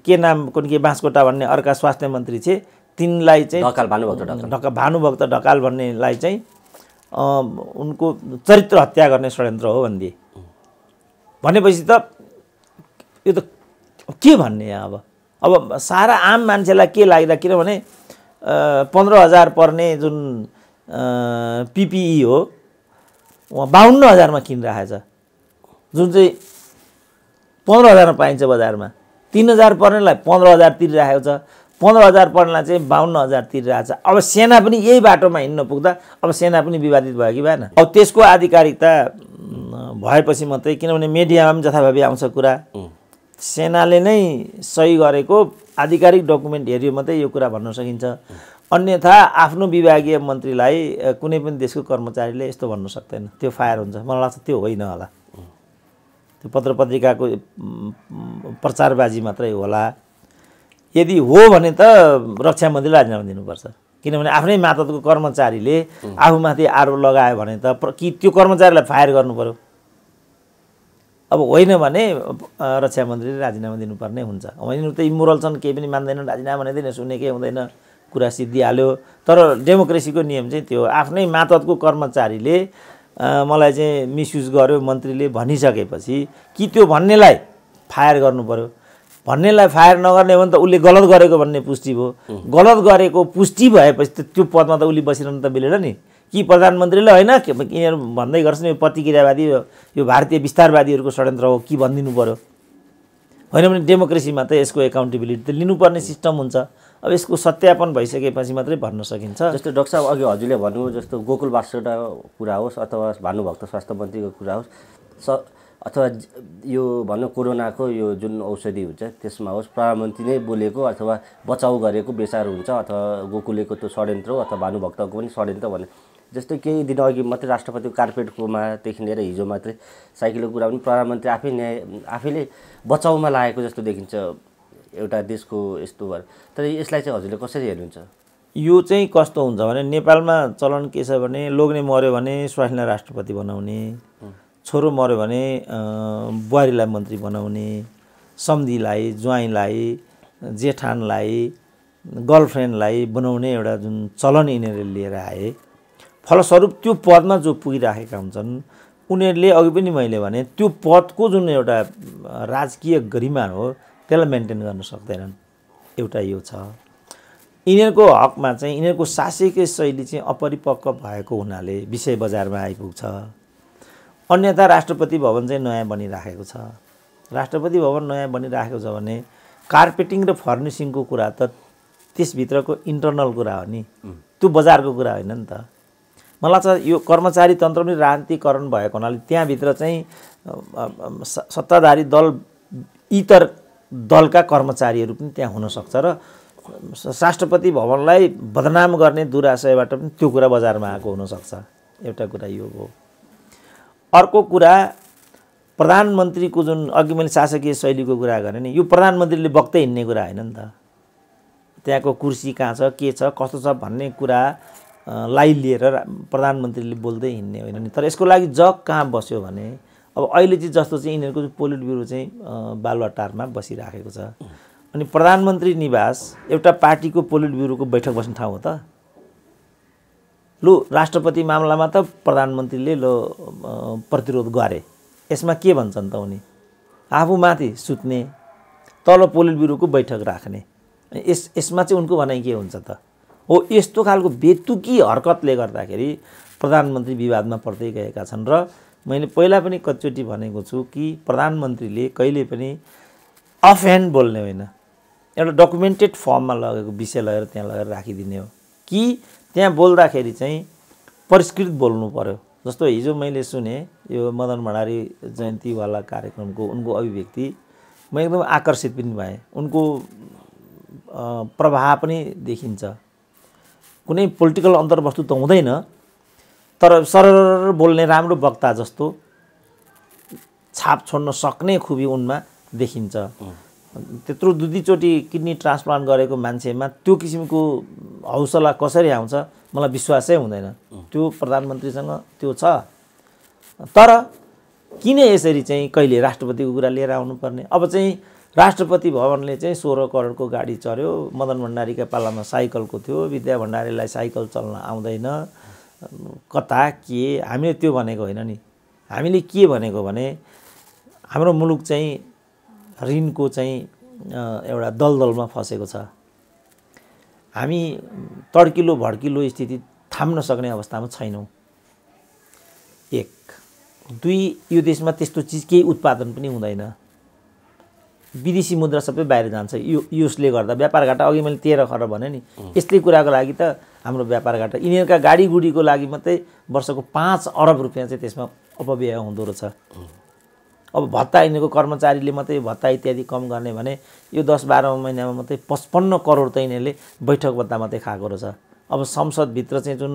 के नाम कुन के बाँसकोटा भन्ने अर्का स्वास्थ्य मन्त्री थिए, तिनलाई चाहिँ भानुभक्त ढकाल भन्नेलाई चाहिँ उनको चरित्र हत्या गर्ने षड्यन्त्र हो भन्थे। भनेपछि त यो त के भन्ने अब सारा आम मान्छेलाई के लाग्दा, किनभने 15,000 पर्ने जुन पिपिई हो उहाँ 52,000मा किनिरहेको छ, जुन चाहिँ 15,000मा पाइन्छ बजारमा। 3,000 पर्नेलाई 15,000 तिरिरहेको छ, 15,000 पर्नेलाई चाहिँ 52,000 तिरिरहेको छ। अब सेना पनि यही बाटोमा हिँड्न पुग्दा अब सेना पनि विवादित भयो कि भएन? अब त्यसको आधिकारिकता भएपछि मात्रै, किनभने मिडियामा पनि जथाभावी आउँछ कुरा, सेनाले नै सही गरेको आधिकारिक डकुमेन्ट हेऱ्यो मात्रै यो कुरा भन्न सकिन्छ। अन्यथा आफ्नो विभागीय मन्त्रीलाई कुनै पनि देशको कर्मचारीले यस्तो भन्न सक्दैन, त्यो फायर हुन्छ। मलाई लाग्छ त्यो होइन होला, त्यो पत्र पत्रिकाको प्रचारबाजी मात्रै होला। यदि हो भने त रक्षा मन्त्रीले राजीनामा दिनुपर्छ, किनभने आफ्नै मातहतको कर्मचारीले आफूमाथि आरोप लगायो भने त कि त्यो कर्मचारीलाई फायर गर्नु पर्यो। अब होइन भने रक्षा मन्त्रीले राजीनामा दिनुपर्ने हुन्छ। यिनीहरू त इमोरल छन्, केही पनि मान्दैनन्, राजीनामा दिँदैन, सुनेकै हुँदैन, कुरा सिद्धिहाल्यो। तर डेमोक्रेसीको नियम चाहिँ त्यो, आफ्नै मातहतको कर्मचारीले मलाई चाहिँ मिसयुज गर्यो मन्त्रीले भनिसकेपछि कि त्यो भन्नेलाई फायर गर्नु पर्यो। भन्नेलाई फायर नगर्ने हो भने त उसले गलत गरेको भन्ने पुष्टि भयो। गलत गरेको पुष्टि भएपछि त त्यो पदमा त उसले बसिरहनु त मिलेन नि। कि प्रधानमन्त्रीले होइन यिनीहरू भन्दै गर्छन् यो प्रतिक्रियावादी, यो भारतीय विस्तारवादीहरूको षड्यन्त्र हो कि भनिदिनु पर्यो। होइन भने डेमोक्रेसीमा त यसको एकाउन्टेबिलिटी त लिनुपर्ने सिस्टम हुन्छ। अब यसको सत्यापन भइसकेपछि मात्रै भन्न सकिन्छ। जस्तो डाक्टर साहब अघि हजुरले भन्नुभयो जस्तो गोकुल बाँसकोटाको कुरा होस् अथवा भानुभक्त स्वास्थ्य मन्त्रीको कुरा होस् अथवा यो भनौँ कोरोनाको यो जुन औषधि हुन्छ त्यसमा होस्, प्रधानमन्त्री नै बोलेको अथवा बचाउ गरेको बेसार हुन्छ अथवा गोकुलेको त्यो षड्यन्त्र हो अथवा भानुभक्तको पनि षड्यन्त्र भन्ने। जस्तै केही दिन अघि मात्रै राष्ट्रपतिको कार्पेटकोमादेखि लिएर हिजो मात्रै साइकलको कुरा पनि प्रधानमन्त्री आफैले बचाउमा लागेको जस्तो देखिन्छ एउटा देशको यस्तो भएर। तर यसलाई चाहिँ हजुरले कसरी हेर्नुहुन्छ? यो चाहिँ कस्तो हुन्छ भने नेपालमा चलन के छ भने लोग्ने मर्यो भने स्वास्नीलाई राष्ट्रपति बनाउने, छोरो मर्यो भने बुहारीलाई मन्त्री बनाउने, सम्धीलाई, ज्वाइँलाई, जेठानलाई, गर्लफ्रेन्डलाई बनाउने एउटा जुन चलन यिनीहरूले लिएर आए। फलस्वरूप त्यो पदमा जो पुगिराखेका हुन्छन् उनीहरूले अघि पनि मैले भने त्यो पदको जुन एउटा राजकीय गरिमा हो त्यसलाई मेन्टेन गर्न सक्दैनन्। एउटा यो छ। यिनीहरूको हकमा चाहिँ यिनीहरूको शासकीय शैली चाहिँ अपरिपक्व भएको हुनाले विषय बजारमा आइपुग्छ। अन्यथा राष्ट्रपति भवन चाहिँ नयाँ बनिराखेको छ। राष्ट्रपति भवन नयाँ बनिराखेको छ भने कार्पेटिङ र फर्निसिङको कुरा त त्यसभित्रको इन्टरनल कुरा हो नि, त्यो बजारको कुरा होइन नि त। मलाई लाग्छ यो कर्मचारी तन्त्र पनि राजनीतिकरण भएको हुनाले त्यहाँभित्र चाहिँ सत्ताधारी दल इतर दलका कर्मचारीहरू पनि त्यहाँ हुनसक्छ र राष्ट्रपति भवनलाई बदनाम गर्ने दुराशयबाट पनि त्यो कुरा बजारमा आएको हुनसक्छ। एउटा कुरा यो हो। अर्को कुरा प्रधानमन्त्रीको जुन अघि मैले शासकीय शैलीको कुरा गरेँ नि, यो प्रधानमन्त्रीले बक्दै हिँड्ने कुरा होइन नि त। त्यहाँको कुर्सी कहाँ छ, के छ, कस्तो छ भन्ने कुरा लाई लिएर प्रधानमन्त्रीले बोल्दै हिँड्ने होइन नि। तर यसको लागि जग कहाँ बस्यो भने अब अहिले चाहिँ जस्तो चाहिँ यिनीहरूको पोलिट ब्युरो चाहिँ बालुवाटारमा बसिराखेको छ। अनि प्रधानमन्त्री निवास एउटा पार्टीको पोलिट ब्युरोको बैठक बस्ने ठाउँ हो त? लु राष्ट्रपति मामलामा त प्रधानमन्त्रीले प्रतिरोध गरे, यसमा के भन्छन् त उनी? आफूमाथि सुत्ने, तल पोलिट ब्युरोको बैठक राख्ने, यसमा चाहिँ उनको भनाइ के हुन्छ त? हो यस्तो खालको बेतुकी हरकतले गर्दाखेरि प्रधानमन्त्री विवादमा पर्दै गएका छन्। र मैले पहिला पनि कतिचोटि भनेको छु कि प्रधानमन्त्रीले कहिले पनि अफ ह्यान्ड बोल्ने होइन, एउटा डकुमेन्टेड फर्ममा लगेको विषय लगेर त्यहाँ लगेर राखिदिने हो कि त्यहाँ बोल्दाखेरि चाहिँ परिष्कृत बोल्नु पर्यो। जस्तो हिजो मैले सुने यो मदन भण्डारी जयन्तीवाला कार्यक्रमको उनको अभिव्यक्ति म एकदम आकर्षित पनि भएँ। उनको प्रभाव पनि देखिन्छ। कुनै पोलिटिकल अन्तर्वस्तु त हुँदैन, तर सरर बोल्ने राम्रो वक्ता जस्तो छाप छोड्न सक्ने खुबी उनमा देखिन्छ। त्यत्रो दुईचोटि किडनी ट्रान्सप्लान्ट गरेको मान्छेमा त्यो किसिमको हौसला कसरी आउँछ मलाई विश्वासै हुँदैन। त्यो प्रधानमन्त्रीसँग त्यो छ। तर किन यसरी चाहिँ कहिले राष्ट्रपतिको कुरा लिएर आउनुपर्ने? अब चाहिँ राष्ट्रपति भवनले चाहिँ 16 करोडको गाडी चढ्यो, मदन भण्डारीका पालामा साइकलको थियो, विद्या भण्डारीलाई साइकल चल्न आउँदैन, कता के? हामीले त्यो भनेको होइन नि। हामीले के भनेको भने हाम्रो मुलुक चाहिँ ऋणको चाहिँ एउटा दलदलमा फसेको छ। हामी तड्किलो भड्किलो स्थिति थाम्न सक्ने अवस्थामा छैनौँ। 1 2 यो देशमा त्यस्तो चिज केही उत्पादन पनि हुँदैन। विदेशी मुद्रा सबै बाहिर जान्छ। यसले गर्दा व्यापार घाटा अघि मैले 13 खरब भने नि, यस्तै कुराको लागि त हाम्रो व्यापार घाटा यिनीहरूका गाडीगुडीको लागि मात्रै वर्षको 5 अरब रुपियाँ चाहिँ त्यसमा अपव्यय हुँदो रहेछ। अब भत्ता यिनीहरूको कर्मचारीले मात्रै भत्ता इत्यादि कम गर्ने भने यो 10-12 महिनामा मात्रै 55 करोड त यिनीहरूले बैठक भत्ता मात्रै खाएको रहेछ। अब संसदभित्र चाहिँ जुन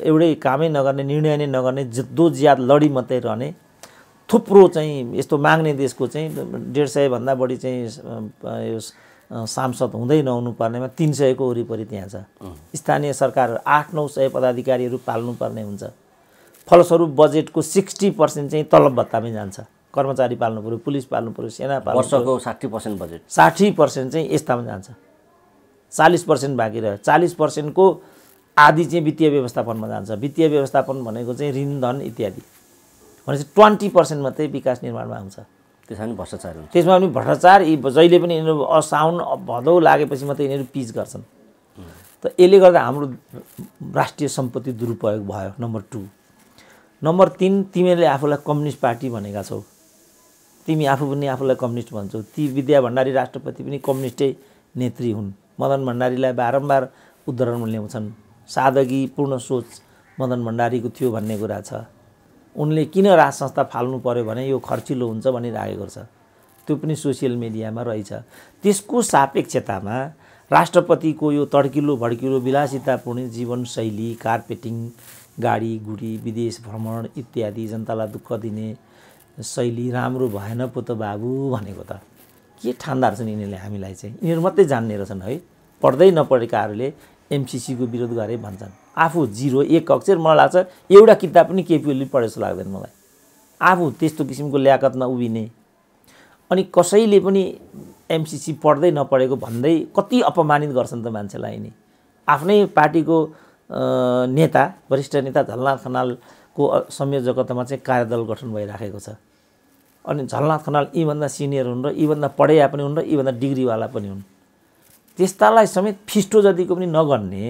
एउटै कामै नगर्ने, निर्णय नै नगर्ने, जद्दोज्याद लडी मात्रै रहने, थुप्रो चाहिँ यस्तो माग्ने देशको चाहिँ 150 भन्दा बढी चाहिँ यो सांसद हुँदै नहुनु पर्नेमा 300 को वरिपरि त्यहाँ छ। स्थानीय सरकार 800-900 पदाधिकारीहरू पाल्नुपर्ने हुन्छ। फलस्वरूप बजेटको 60% चाहिँ तलब भत्तामै जान्छ। कर्मचारी पाल्नु पर्यो, पुलिस पाल्नु पर्यो, सेना पाल्नु पर्यो। वर्षको 60% बजेट, 60% चाहिँ यस्तामा जान्छ। 40% बाँकी रह्यो। 40% को आधी चाहिँ वित्तीय व्यवस्थापनमा जान्छ। वित्तीय व्यवस्थापन भनेको चाहिँ ऋण धन इत्यादि। भनेपछि 20% मात्रै विकास निर्माणमा आउँछ। त्यसमा पनि भ्रष्टाचार हुन्छ। त्यसमा पनि भ्रष्टाचार जहिले पनि यिनीहरू साउन भदौ लागेपछि मात्रै यिनीहरू पिच गर्छन्। त यसले गर्दा हाम्रो राष्ट्रिय सम्पत्ति दुरुपयोग भयो। नम्बर 2। नम्बर 3, तिमीहरूले आफूलाई कम्युनिस्ट पार्टी भनेका छौ। तिमी आफू पनि आफूलाई कम्युनिस्ट भन्छौ। ती विद्या भण्डारी राष्ट्रपति पनि कम्युनिस्टै नेत्री हुन्। मदन भण्डारीलाई बारम्बार उद्धरण ल्याउँछन्। सादगीपूर्ण सोच मदन भण्डारीको थियो भन्ने कुरा छ। उनले किन राज संस्था फाल्नु पर्यो भने यो खर्चिलो हुन्छ भनिराखेको छ। त्यो पनि सोसियल मिडियामा रहेछ। त्यसको सापेक्षतामा राष्ट्रपतिको यो तड्किलो भड्किलो विलासितापूर्ण जीवनशैली, कार्पेटिङ, गाडी गुडी, विदेश भ्रमण इत्यादि, जनतालाई दुःख दिने शैली राम्रो भएन पो त बाबु भनेको त के ठान्दा रहेछन् यिनीहरूले हामीलाई चाहिँ। यिनीहरू मात्रै जान्ने रहेछन् है। पढ्दै नपढेकाहरूले एमसिसीको विरोध गरे भन्छन्। आफू 0 1 अक्षर मलाई लाग्छ एउटा किताब पनि केपी ओलीले पढे जस्तो लाग्दैन मलाई। आफू त्यस्तो किसिमको ल्याकतमा उभिने अनि कसैले पनि एमसिसी पढ्दै नपढेको भन्दै कति अपमानित गर्छन् त मान्छेलाई यिनी। आफ्नै पार्टीको नेता, वरिष्ठ नेता झलनाथ खनालको संयोजकत्वमा चाहिँ कार्यदल गठन भइराखेको छ। अनि झलनाथ खनाल यीभन्दा सिनियर हुन् र यीभन्दा पढेका पनि हुन् र यीभन्दा डिग्रीवाला पनि हुन्। त्यस्तालाई समेत फिस्टो जतिको पनि नगर्ने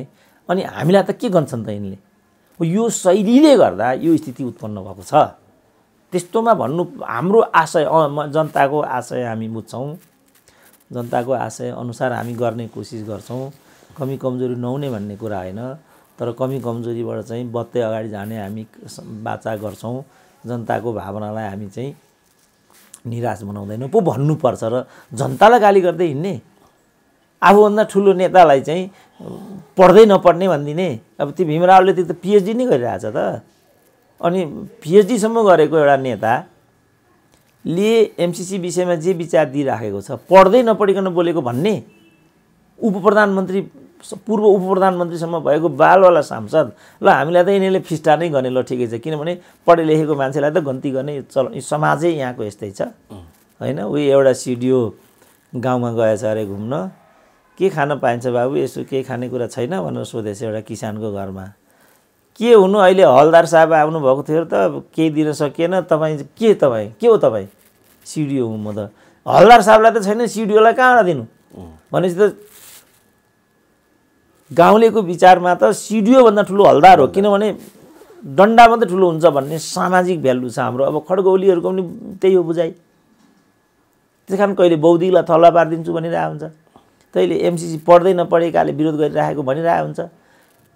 अनि हामीलाई त के गन्छन् त यिनले? यो शैलीले गर्दा यो स्थिति उत्पन्न भएको छ। त्यस्तोमा भन्नु हाम्रो आशय, जनताको आशय हामी बुझ्छौँ, जनताको आशय अनुसार हामी गर्ने कोसिस गर्छौँ। कमी कमजोरी नहुने भन्ने कुरा होइन, तर कमी कमजोरीबाट चाहिँ बत्तै अगाडि जाने हामी वाचा गर्छौँ। जनताको भावनालाई हामी चाहिँ निराश बनाउँदैनौँ पो भन्नुपर्छ र जनतालाई गाली गर्दै हिँड्ने, आफूभन्दा ठुलो नेतालाई चाहिँ पढ्दै नपढ्ने भनिदिने। अब त्यो भीमरावले त्यो त पिएचडी नै गरिरहेछ त। अनि पिएचडीसम्म गरेको एउटा नेताले एमसिसी विषयमा जे विचार दिइराखेको छ पढ्दै नपढिकन बोलेको भन्ने। उपप्रधानमन्त्री, पूर्व उपप्रधानमन्त्रीसम्म भएको बालवाला सांसद, ल हामीलाई त यिनीहरूले फिस्टा नै गर्ने, ल ठिकै छ, किनभने पढे लेखेको मान्छेलाई त गन्ती गर्ने समाजै यहाँको यस्तै छ होइन। उही एउटा सिडिओ गाउँमा गएछ अरे घुम्न, के खान पाइन्छ बाबु, यसो केही खानेकुरा छैन भनेर सोधेछ एउटा किसानको घरमा। के हुनु, अहिले हलदार साहब आउनुभएको थियो त केही दिन सकिएन, तपाईँ के हो तपाईँ? सिडिओ हुँ म त। हलदार साहबलाई त छैन, सिडिओलाई कहाँबाट दिनु? भनेपछि त गाउँलेको विचारमा त सिडिओभन्दा ठुलो हलदार हो, किनभने डन्डा मात्रै ठुलो हुन्छ भन्ने सामाजिक भ्यालु छ हाम्रो। अब खड्गौलीहरूको पनि त्यही हो बुझाइ। त्यस कारण कहिले बौद्धिकलाई थल्ला पारिदिन्छु भनिरहेको हुन्छ, तैँले एमसिसी पढ्दै नपढेकाले विरोध गरिराखेको भनिरहेको हुन्छ,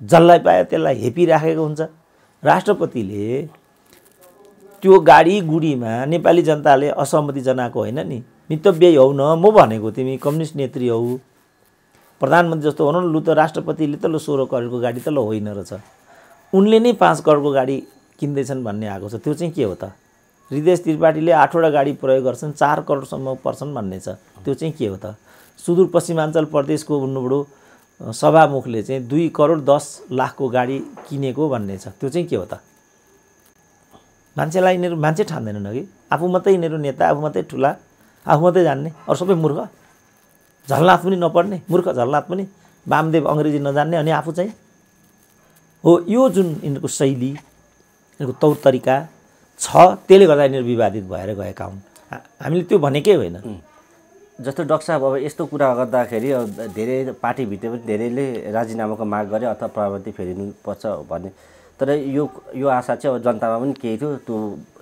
जसलाई पायो त्यसलाई हेपिराखेको हुन्छ। राष्ट्रपतिले त्यो गाडी गुडीमा नेपाली जनताले असहमति जनाएको होइन नि, मितव्ययी हौ न, म भनेको तिमी कम्युनिस्ट नेत्री हौ, प्रधानमन्त्री जस्तो हुनु न, लु त राष्ट्रपतिले त ल 16 करोडको गाडी त ल होइन रहेछ, उनले नै 5 करोडको गाडी किन्दैछन् भन्ने आएको छ। त्यो चाहिँ के हो त? हृदय त्रिपाठीले 8वटा गाडी प्रयोग गर्छन् 4 करोडसम्म पर्छन् भन्ने छ। त्यो चाहिँ के हो त? सुदूरपश्चिमाञ्चल प्रदेशको भन्नुभयो सभामुखले चाहिँ 2 करोड 10 लाखको गाडी किनेको भन्ने छ। त्यो चाहिँ के हो त? मान्छेलाई यिनीहरू मान्छे ठान्दैनन् कि आफू मात्रै यिनीहरू नेता, आफू मात्रै ठुला, आफू मात्रै जान्ने, अरू सबै मूर्ख, झलनाथ पनि नपढ्ने मूर्ख, झलनाथ पनि वामदेव अङ्ग्रेजी नजान्ने, अनि आफू चाहिँ हो। यो जुन यिनीहरूको शैली, यिनीहरूको तौर तरिका छ, त्यसले गर्दा यिनीहरू विवादित भएर गएका हुन्। हामीले त्यो भनेकै होइन। जस्तो डाक्टर साहब, अब यस्तो कुरा गर्दाखेरि धेरै पार्टीभित्र पनि धेरैले राजीनामाको माग गरे अथवा प्रधानमन्त्री फेरिनुपर्छ भन्ने, तर यो आशा चाहिँ अब जनतामा पनि केही थियो।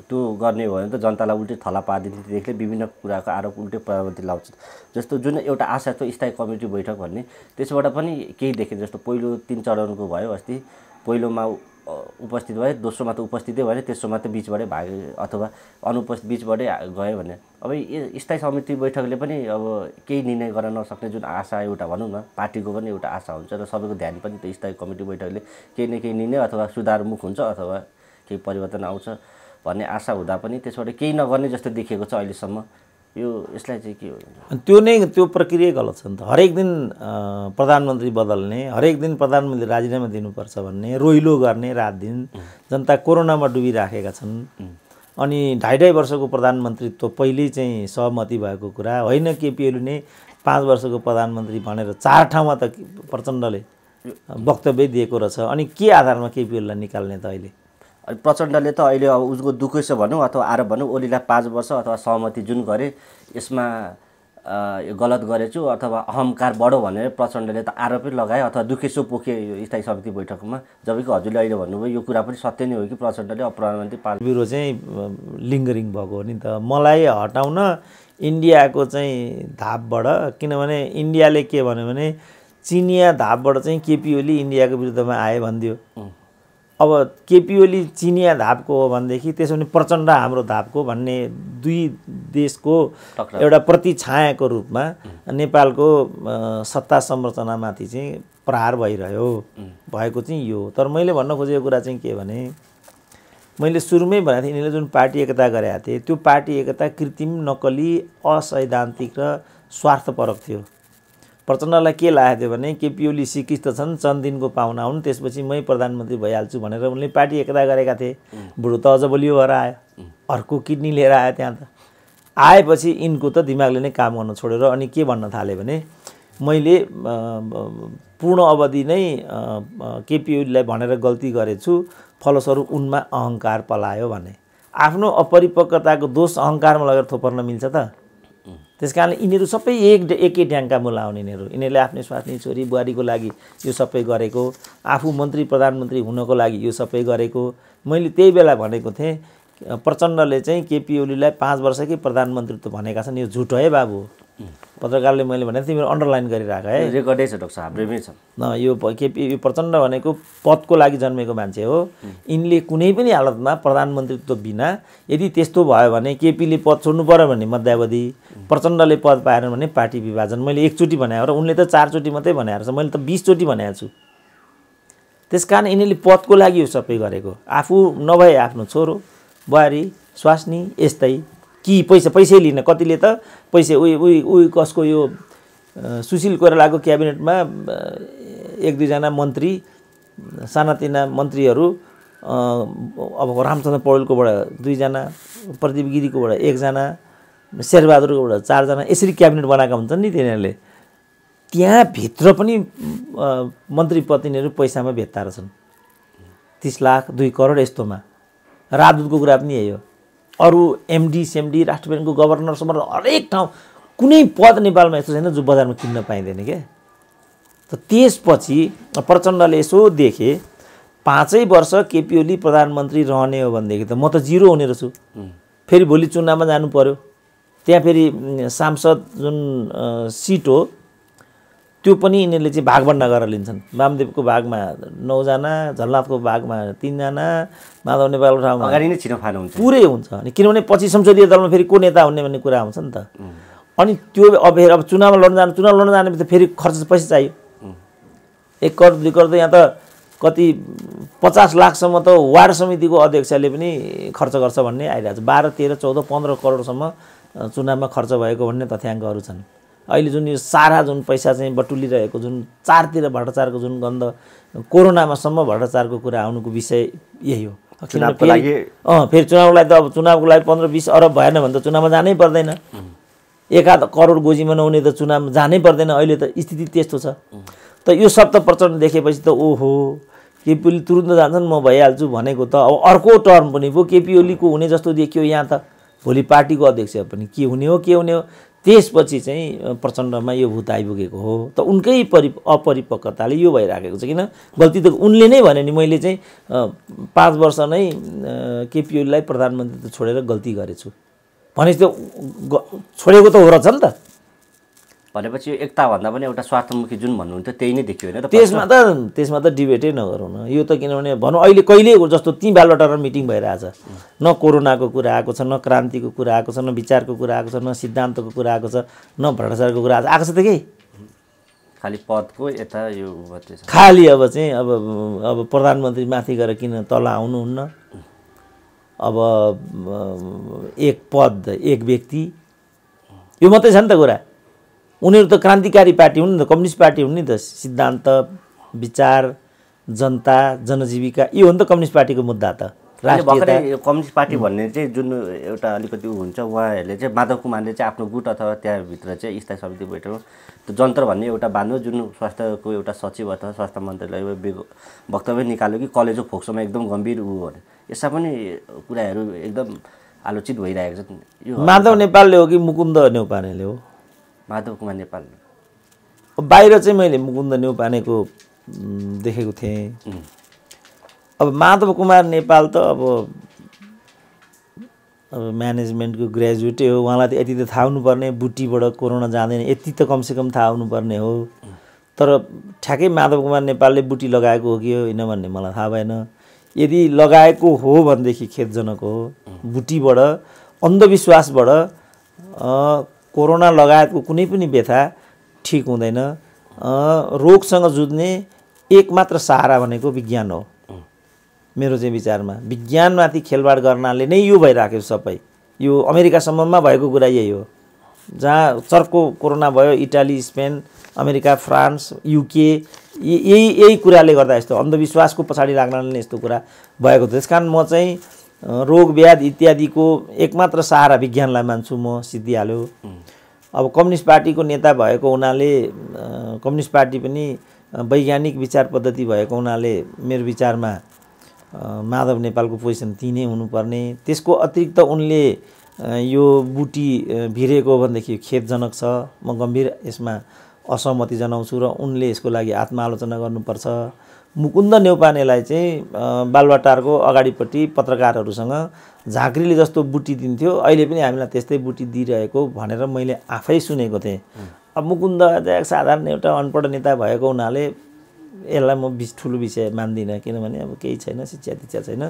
त्यो गर्ने भयो भने त जनतालाई उल्टै थला पारिदिने देखले विभिन्न कुराको आरोप उल्टै प्रधानमन्त्री लाउँछ। जस्तो जुन एउटा आशा थियो स्थायी कमिटी बैठक भन्ने, त्यसबाट पनि केही देखिन्छ। जस्तो पहिलो 3 चरणको भयो, अस्ति पहिलोमा उपस्थित भए, दोस्रोमा त उपस्थितै भएन, तेस्रोमा त बिचबाटै भागे अथवा अनुपस्थित बिचबाटै गयो भने, अब स्थायी समिति बैठकले पनि अब केही निर्णय गर्न नसक्ने जुन आशा एउटा भनौँ न, पार्टीको पनि एउटा आशा हुन्छ र सबैको ध्यान पनि त्यो स्थायी कमिटी बैठकले केही न केही निर्णय अथवा सुधारमुख हुन्छ अथवा केही परिवर्तन आउँछ भन्ने आशा हुँदा पनि त्यसबाट केही नगर्ने जस्तो देखिएको छ अहिलेसम्म। यसलाई चाहिँ के हो? त्यो प्रक्रिया गलत छ नि त। हरेक दिन प्रधानमन्त्री बदल्ने, हरेक दिन प्रधानमन्त्री राजीनामा दिनुपर्छ भन्ने, रोइलो गर्ने रात दिन। जनता कोरोनामा डुबिराखेका छन्। अनि 2.5 वर्षको प्रधानमन्त्रीत्व पहिल्यै चाहिँ सहमति भएको कुरा होइन। केपी ओलीले 5 वर्षको प्रधानमन्त्री भनेर 4 ठाउँमा त प्रचण्डले वक्तव्य दिएको रहेछ। अनि के आधारमा केपी ओलीलाई निकाल्ने त? अहिले प्रचण्डले त अहिले अब उसको दुःखै छ भनौँ अथवा आरोप भनौँ, ओलीलाई 5 वर्ष अथवा सहमति जुन गरे यसमा गलत गरेछु अथवा अहङ्कार बढो भनेर प्रचण्डले त आरोपै लगाए अथवा दुखेसो पोखे स्थायी समिति बैठकमा। जबकि हजुरले अहिले भन्नुभयो यो कुरा पनि सत्य नै हो कि प्रचण्डले प्रधानमन्त्री बिरो चाहिँ लिङ्गरिङ भएको हो नि त। मलाई हटाउन इन्डियाको चाहिँ धापबाट, किनभने इन्डियाले के भन्यो भने चिनिया धापबाट चाहिँ केपी ओली इन्डियाको विरुद्धमा आए भनिदियो। अब केपी ओली चिनिया धापको हो भनेदेखि त्यसो भने प्रचण्ड हाम्रो धापको भन्ने दुई देशको एउटा प्रतिछायाको रूपमा नेपालको सत्ता संरचनामाथि चाहिँ प्रहार भइरह्यो भएको चाहिँ यो। तर मैले भन्न खोजेको कुरा चाहिँ के भने, मैले सुरुमै भनेको थिएँ यिनीहरूले जुन पार्टी एकता गरेका थिए त्यो पार्टी एकता कृत्रिम, नक्कली, असैद्धान्तिक र स्वार्थपरक थियो। प्रचण्डलाई के लागेको थियो भने केपी ओली सिकिस्त छन्, चन्द दिनको पाहुना हुन्, त्यसपछि मै प्रधानमन्त्री भइहाल्छु भनेर उनले पार्टी एकता गरेका थिए। बुढो त अझ बलियो भएर आयो, अर्को किडनी लिएर आयो। त्यहाँ त आएपछि यिनको त दिमागले नै काम गर्न छोडेर अनि के भन्न थाले भने मैले पूर्ण अवधि नै केपी ओलीलाई भनेर गल्ती गरेछु, फलस्वरूप उनमा अहङ्कार पलायो भने। आफ्नो अपरिपक्वताको दोष अहङ्कारमा लगेर थोपर्न मिल्छ त? त्यसकारण यिनीहरू सबै एकै ड्याङका मुला हुन्। यिनीहरूले आफ्नै स्वास्नी छोरी बुहारीको लागि यो सबै गरेको, आफू मन्त्री प्रधानमन्त्री हुनको लागि यो सबै गरेको। मैले त्यही बेला भनेको थिएँ प्रचण्डले चाहिँ केपी ओलीलाई 5 वर्षकै प्रधानमन्त्रीत्व भनेका छन्, यो झुट है बाबु। पत्रकारले मैले भनेको थिएँ, मेरो अन्डरलाइन गरिरहेको है, रेकर्डै छ डाक्टर साहब, हाम्रैमै छ न। यो केपी प्रचण्ड भनेको पदको लागि जन्मेको मान्छे हो। यिनले कुनै पनि हालतमा प्रधानमन्त्रीत्व बिना यदि त्यस्तो भयो भने केपीले पद छोड्नु पर्यो भने मध्यावधि, प्रचण्डले पद पाएन भने पार्टी विभाजन। मैले एकचोटि भनेको र उनले त 4 चोटि मात्रै भनेको छ, मैले त 20 चोटि भनेको छु। त्यसकारण यिनीहरूले पदको लागि यो सबै गरेको, आफू नभए आफ्नो छोरो बुहारी स्वास्नी यस्तै कि पैसै लिन। कतिले त पैसा उही कसको यो सुशील कोइरालाको क्याबिनेटमा 1-2 जना मन्त्री, सानातिना मन्त्रीहरू, अब रामचन्द्र पौडेलकोबाट 2 जना, प्रदीप गिरीकोबाट 1 जना, शेरबहादुरकोबाट 4 जना, यसरी क्याबिनेट बनाएका हुन्छन् नि तिनीहरूले। त्यहाँ भित्र पनि मन्त्री प्रतिनिधिहरू पैसामा भेट्टा रहेछन्, 30 लाख 2 करोड यस्तोमा। राजदूतको कुरा पनि यही हो। अरू एमडी सेमडी, राष्ट्र ब्याङ्कको गभर्नरसम्म हरेक ठाउँ कुनै पद नेपालमा यस्तो छैन जो बजारमा किन्न पाइँदैन के। त त्यसपछि प्रचण्डले यसो देखे 5 वर्ष केपी ओली प्रधानमन्त्री रहने हो भनेदेखि त म त 0 हुने रहेछु। फेरि भोलि चुनावमा जानु पर्यो, त्यहाँ फेरि सांसद जुन सिट हो त्यो पनि यिनीहरूले चाहिँ भागभन्डा गरेर लिन्छन्। वामदेवको भागमा 9 जना, झलनाथको भागमा 3 जना, माधव नेपालको ठाउँमा अगाडि नै छिनोफानो हुन्छ, पुरै हुन्छ। अनि किनभने पछि संसदीय दलमा फेरि को नेता हुने भन्ने कुरा आउँछ नि त। अनि त्यो अब चुनाव लड्न जाने त फेरि खर्च पैसा चाहियो। 1 करोड 2 करोड त यहाँ त कति 50 लाखसम्म त वार्ड समितिको अध्यक्षले पनि खर्च गर्छ भन्ने आइरहेको छ। 12, 13, 14, 15 करोडसम्म चुनावमा खर्च भएको भन्ने तथ्याङ्कहरू छन्। अहिले जुन यो सारा जुन पैसा चाहिँ बटुलिरहेको जुन चारतिर भ्रष्टाचारको जुन गन्ध कोरोनामा सम्म भ्रष्टाचारको कुरा आउनुको विषय यही हो। चुनावको लागि फेरि चुनावको लागि त अब चुनावको लागि 15-20 अरब भएन भने त चुनावमा जानै पर्दैन। 1-1 करोड गोजीमा नहुने त चुनावमा जानै पर्दैन। अहिले त स्थिति त्यस्तो छ। त यो सब त प्रचण्ड देखेपछि त ओहो केपी ओली तुरुन्त जान्छन् म भइहाल्छु भनेको त अब अर्को टर्म पनि पो केपी ओलीको हुने जस्तो देखियो यहाँ त। भोलि पार्टीको अध्यक्ष पनि के हुने हो त्यसपछि चाहिँ प्रचण्डमा यो भूत आइपुगेको हो। त उनकै अपरिपक्वताले यो भइराखेको छ। किन गल्ती त उनले नै भने नि मैले चाहिँ 5 वर्ष नै केपी ओलीलाई प्रधानमन्त्री त छोडेर गल्ती गरेछु भनेपछि त छोडेको त हो रहेछ नि त। भनेपछि यो एकता भन्दा पनि एउटा स्वार्थमुखी जुन भन्नुहुन्थ्यो त्यही नै देखियो होइन। त्यसमा त डिबेटै नगरौँ न। यो त किनभने भनौँ अहिले कहिले जस्तो ती बालबाटामा मिटिङ भइरहेछ। न कोरोनाको कुरा आएको छ, न क्रान्तिको कुरा आएको छ, न विचारको कुरा आएको छ, न सिद्धान्तको कुरा आएको छ, न भ्रष्टाचारको कुरा आएको छ त केही। खालि पदको यता यो खालि अब चाहिँ अब प्रधानमन्त्री माथि गएर किन तल आउनुहुन्न। अब एक पद एक व्यक्ति यो मात्रै छ नि त कुरा। उनीहरू त क्रान्तिकारी पार्टी हुन् नि त, कम्युनिस्ट पार्टी हुन् नि त। सिद्धान्त, विचार, जनता, जनजीविका यो हो नि त कम्युनिस्ट पार्टीको मुद्दा त। भर्खरै कम्युनिस्ट पार्टी भन्ने चाहिँ जुन एउटा अलिकति हुन्छ उहाँहरूले चाहिँ माधव कुमारले चाहिँ आफ्नो गुट अथवा त्यहाँभित्र चाहिँ स्थायी समिति बैठकमा त्यो जन्तर भन्ने एउटा बान्यो जुन स्वास्थ्यको एउटा सचिव अथवा स्वास्थ्य मन्त्रीलाई वक्तव्य निकाल्यो कि कलेजो फोक्सोमा एकदम गम्भीर ऊ भने यसमा पनि कुराहरू एकदम आलोचित भइरहेको छ। यो माधव नेपालले हो कि मुकुन्द नेउपानेले हो? माधव कुमार नेपाल। बाहिर चाहिँ मैले मुकुन्द नेउपानेको देखेको थिएँ। अब माधव कुमार नेपाल त अब म्यानेजमेन्टको ग्रेजुएटै हो। उहाँलाई त यति त थाहा हुनुपर्ने बुटीबाट कोरोना जाँदैन यति त कमसेकम थाहा हुनुपर्ने हो। तर ठ्याक्कै माधव कुमार नेपालले बुटी लगाएको हो कि होइन भन्ने मलाई थाहा भएन। यदि लगाएको हो भनेदेखि खेदजनक हो। बुटीबाट अन्धविश्वासबाट कोरोना लगायतको कुनै पनि व्यथा ठिक हुँदैन। रोगसँग जुझ्ने एकमात्र सहारा भनेको विज्ञान हो मेरो चाहिँ विचारमा। विज्ञानमाथि खेलवाड गर्नाले नै यो भइराख्यो सबै। यो अमेरिकासम्ममा भएको कुरा यही हो। जहाँ चर्को कोरोना भयो Italy, Spain, America, France, UK यही कुराले गर्दा यस्तो अन्धविश्वासको पछाडि लाग्नाले नै यस्तो कुरा भएको थियो। त्यसकारण म चाहिँ रोग व्याध इत्यादिको एकमात्र सहारा विज्ञानलाई मान्छु म। सिद्धिहाल्यो। अब कम्युनिस्ट पार्टीको नेता भएको हुनाले कम्युनिस्ट पार्टी पनि वैज्ञानिक विचार पद्धति भएको हुनाले मेरो विचारमा माधव नेपालको पोजिसन तिनै हुनुपर्ने। त्यसको अतिरिक्त उनले यो बुटी भिरेको भनेदेखि खेदजनक छ। म गम्भीर यसमा असहमति जनाउँछु र उनले यसको लागि आत्मालोचना गर्नुपर्छ। मुकुन्द नेउपानेलाई चाहिँ बालुवाटारको अगाडिपट्टि पत्रकारहरूसँग झाँक्रीले जस्तो बुटी दिन्थ्यो अहिले पनि हामीलाई त्यस्तै बुटी दिइरहेको भनेर मैले आफै सुनेको थिएँ। अब मुकुन्द एक साधारण एउटा अनपढ नेता भएको हुनाले यसलाई म ठुलो विषय मान्दिनँ। किनभने अब केही छैन, शिक्षा दीक्षा छैन।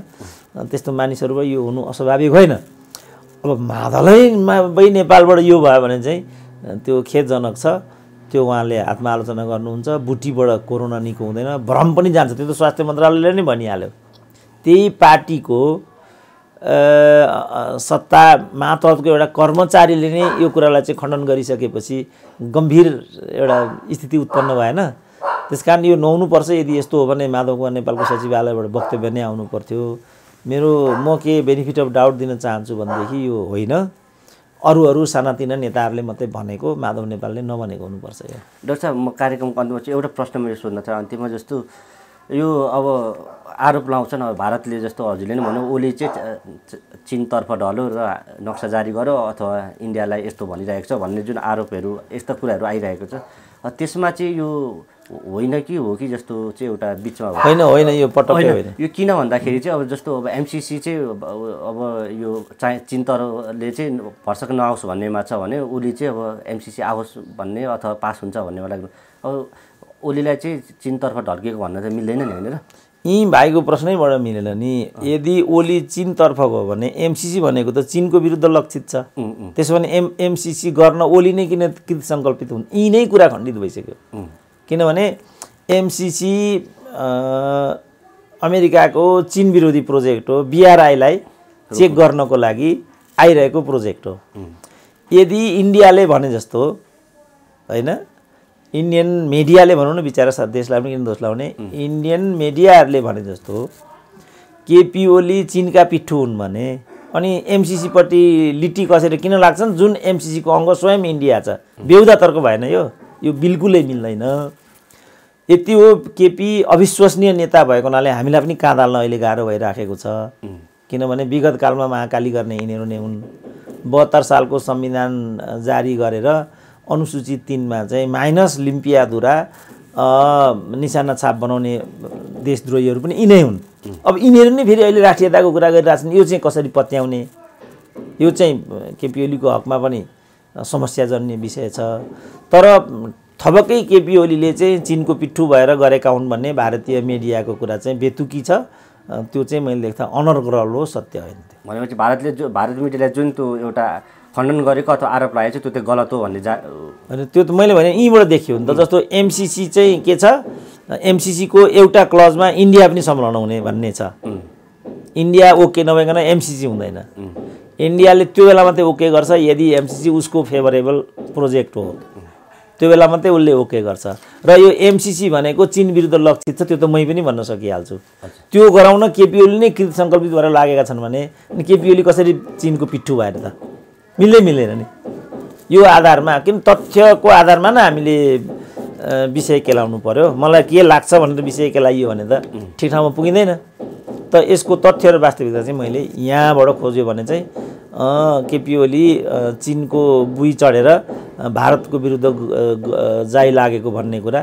त्यस्तो मानिसहरूबाट यो हुनु अस्वाभाविक होइन। अब माधवै नेपालबाट यो भयो भने चाहिँ त्यो खेदजनक छ। त्यो उहाँले आत्मालोचना गर्नुहुन्छ। बुटीबाट कोरोना निको हुँदैन, भ्रम पनि जान्छ। त्यो त स्वास्थ्य मन्त्रालयले नै भनिहाल्यो। त्यही पार्टीको सत्ता मातहतको एउटा कर्मचारीले नै यो कुरालाई चाहिँ खण्डन गरिसकेपछि गम्भीर एउटा स्थिति उत्पन्न भएन। त्यसकारण यो नहुनुपर्छ। यदि यस्तो हो भने माधव कुमार नेपालको सचिवालयबाट वक्तव्य नै आउनु पर्थ्यो। म के बेनिफिट अफ डाउट दिन चाहन्छु भनेदेखि यो होइन, अरू सानातिना नेताहरूले मात्रै भनेको, माधव नेपालले नभनेको हुनुपर्छ। यो डाक्टर साहब, म कार्यक्रमको अन्त्यमा चाहिँ एउटा प्रश्न मैले सोध्न चाहन्छु। अन्त्यमा जस्तो यो अब आरोप लगाउँछन् अब भारतले जस्तो हजुरले नै भन्नु ओली चाहिँ चीनतर्फ ढल्यो र नक्सा जारी गर्यो अथवा इन्डियालाई यस्तो भनिरहेको छ भन्ने जुन आरोपहरू यस्ता कुराहरू आइरहेको छ त्यसमा चाहिँ यो होइन कि हो कि जस्तो चाहिँ एउटा बिचमा होइन यो पटक्कै होइन। यो किन भन्दाखेरि चाहिँ अब जस्तो अब एमसिसी चाहिँ अब यो चीनतर्फले चाहिँ भर्सक नआओस् भन्नेमा छ भने ओली चाहिँ अब एमसिसी आओस् भन्ने अथवा पास हुन्छ भन्नेमा लाग्नु। अब ओलीलाई चाहिँ चीनतर्फ ढल्केको भन्न चाहिँ मिल्दैन नि होइन र? यी भाइको प्रश्नैबाट मिलेन नि। यदि ओली चीनतर्फ गयो भने एमसिसी भनेको त चीनको विरुद्ध लक्षित छ। त्यसो भने एमसिसी गर्न ओली नै किन सङ्कल्पित हुन्? यी नै कुरा खण्डित भइसक्यो। किनभने एमसिसी अमेरिकाको चीन विरोधी प्रोजेक्ट हो, BRI-लाई चेक गर्नको लागि आइरहेको प्रोजेक्ट हो। यदि इन्डियाले भने जस्तो हैन, इन्डियन मिडियाले भनौँ न, बिचारा देशलाई पनि किन दोष लाउने, इन्डियन मिडियाहरूले भने जस्तो केपी ओली चीनका पिट्ठु हुन् भने अनि MCC पट्टि लिट्टी कसेर किन लाग्छन्? जुन MCC को अङ्ग स्वयं इन्डिया छ। बेहुदा तर्क भएन यो बिल्कुलै मिल्दैन। यति हो, केपी अविश्वसनीय नेता भएको हुनाले हामीलाई पनि काँधाल्न अहिले गाह्रो भइराखेको छ। किनभने विगत कालमा महाकाली गर्ने यिनीहरू नै हुन्। 72 सालको संविधान जारी गरेर अनुसूचित 3 मा चाहिँ माइनस लिम्पियाधुरा निशाना छाप बनाउने देशद्रोहीहरू पनि यिनै हुन्। अब यिनीहरू नै फेरि अहिले राष्ट्रियताको कुरा गरिरहेछन्। यो चाहिँ कसरी पत्याउने? यो चाहिँ केपी ओलीको हकमा पनि समस्याजन्य विषय छ। तर थपक्कै केपी ओलीले चाहिँ चीनको पिट्ठु भएर गरेका हुन् भन्ने भारतीय मिडियाको कुरा चाहिँ बेतुकी छ। त्यो चाहिँ मैले देख्दा अनर्गल हो, सत्य होइन। भनेपछि भारतीय मिडियाले जुन त्यो एउटा खण्डन गरेको अथवा आरोप लागेको छ त्यो गलत हो भन्ने होइन। त्यो त मैले भने यहीँबाट देखियो नि त। जस्तो MCC चाहिँ के छ, MCC को एउटा क्लजमा इन्डिया पनि संलग्न हुने भन्ने छ। इन्डिया ओके नभइकन MCC हुँदैन। इन्डियाले त्यो बेला मात्रै ओके गर्छ यदि MCC उसको फेभरेबल प्रोजेक्ट हो, त्यो बेला मात्रै उसले ओके गर्छ। र यो MCC भनेको चीन विरुद्ध लक्षित छ, त्यो त मै पनि भन्न सकिहाल्छु। त्यो गराउन केपी ओली नै कृत सङ्कल्पित भएर लागेका छन् भने अनि केपी ओली कसरी चीनको पिट्ठु भएर त? मिल्दैन नि। यो आधारमा किन तथ्यको आधारमा न हामीले विषय केलाउनु पर्यो। मलाई के लाग्छ भनेर विषय केलाइयो भने त ठिक ठाउँमा पुगिँदैन। त यसको तथ्य र वास्तविकता चाहिँ मैले यहाँबाट खोज्यो भने चाहिँ केपी ओली चीनको बुई चढेर भारतको विरुद्ध जाइ लागेको भन्ने कुरा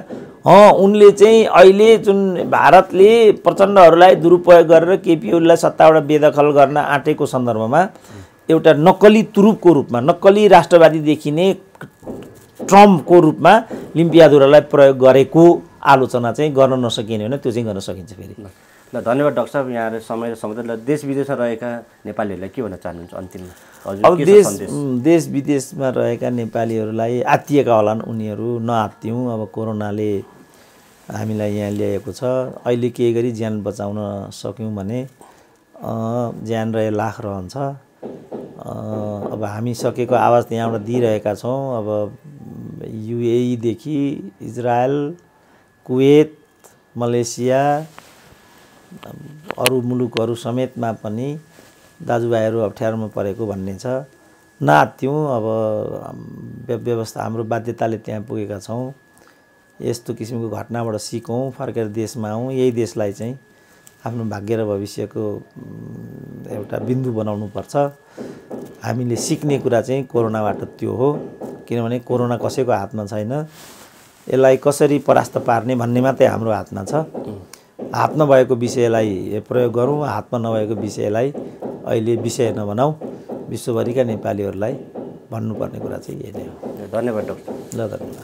उनले चाहिँ अहिले जुन भारतले प्रचण्डहरूलाई दुरुपयोग गरेर केपी ओलीलाई सत्ताबाट बेदखल गर्न आँटेको सन्दर्भमा एउटा नक्कली तुरुपको रूपमा, नक्कली राष्ट्रवादी देखिने ट्रम्पको रूपमा लिम्पियाधुरालाई प्रयोग गरेको आलोचना चाहिँ गर्न नसकिने होइन, त्यो चाहिँ गर्न सकिन्छ फेरि। ल, धन्यवाद डाक्टर साहब। यहाँ समय र समय देश विदेशमा रहेका नेपालीहरूलाई के भन्न चाहनुहुन्छ अन्तिममा? अब देश विदेशमा रहेका नेपालीहरूलाई आत्तिएका होलान्, उनीहरू नआत्तियौँ। अब कोरोनाले हामीलाई यहाँ ल्याएको छ। अहिले केही गरी ज्यान बचाउन सक्यौँ भने ज्यान रहे लाख रहन्छ। अब हामी सकेको आवाज यहाँबाट दिइरहेका छौँ। अब UAE देखि इजरायल, कुवेत, मलेसिया, अरू मुलुकहरू समेतमा पनि दाजुभाइहरू अप्ठ्यारोमा परेको भन्ने छ। नआत्तियौँ। अब व्यवस्था हाम्रो बाध्यताले त्यहाँ पुगेका छौँ। यस्तो किसिमको घटनाबाट सिकौँ, फर्केर देशमा आउँ। यही देशलाई चाहिँ आफ्नो भाग्य र भविष्यको एउटा बिन्दु बनाउनु पर्छ। हामीले सिक्ने कुरा चाहिँ कोरोनाबाट त्यो हो। किनभने कोरोना कसैको हातमा छैन। यसलाई कसरी परास्त पार्ने भन्ने मात्रै हाम्रो हातमा छ। हातमा भएको विषयलाई प्रयोग गरौँ, हातमा नभएको विषयलाई अहिले विषय नबनाऊ। विश्वभरिका नेपालीहरूलाई भन्नुपर्ने कुरा चाहिँ यही नै हो। धन्यवाद डाक्टर। ल, धन्यवाद।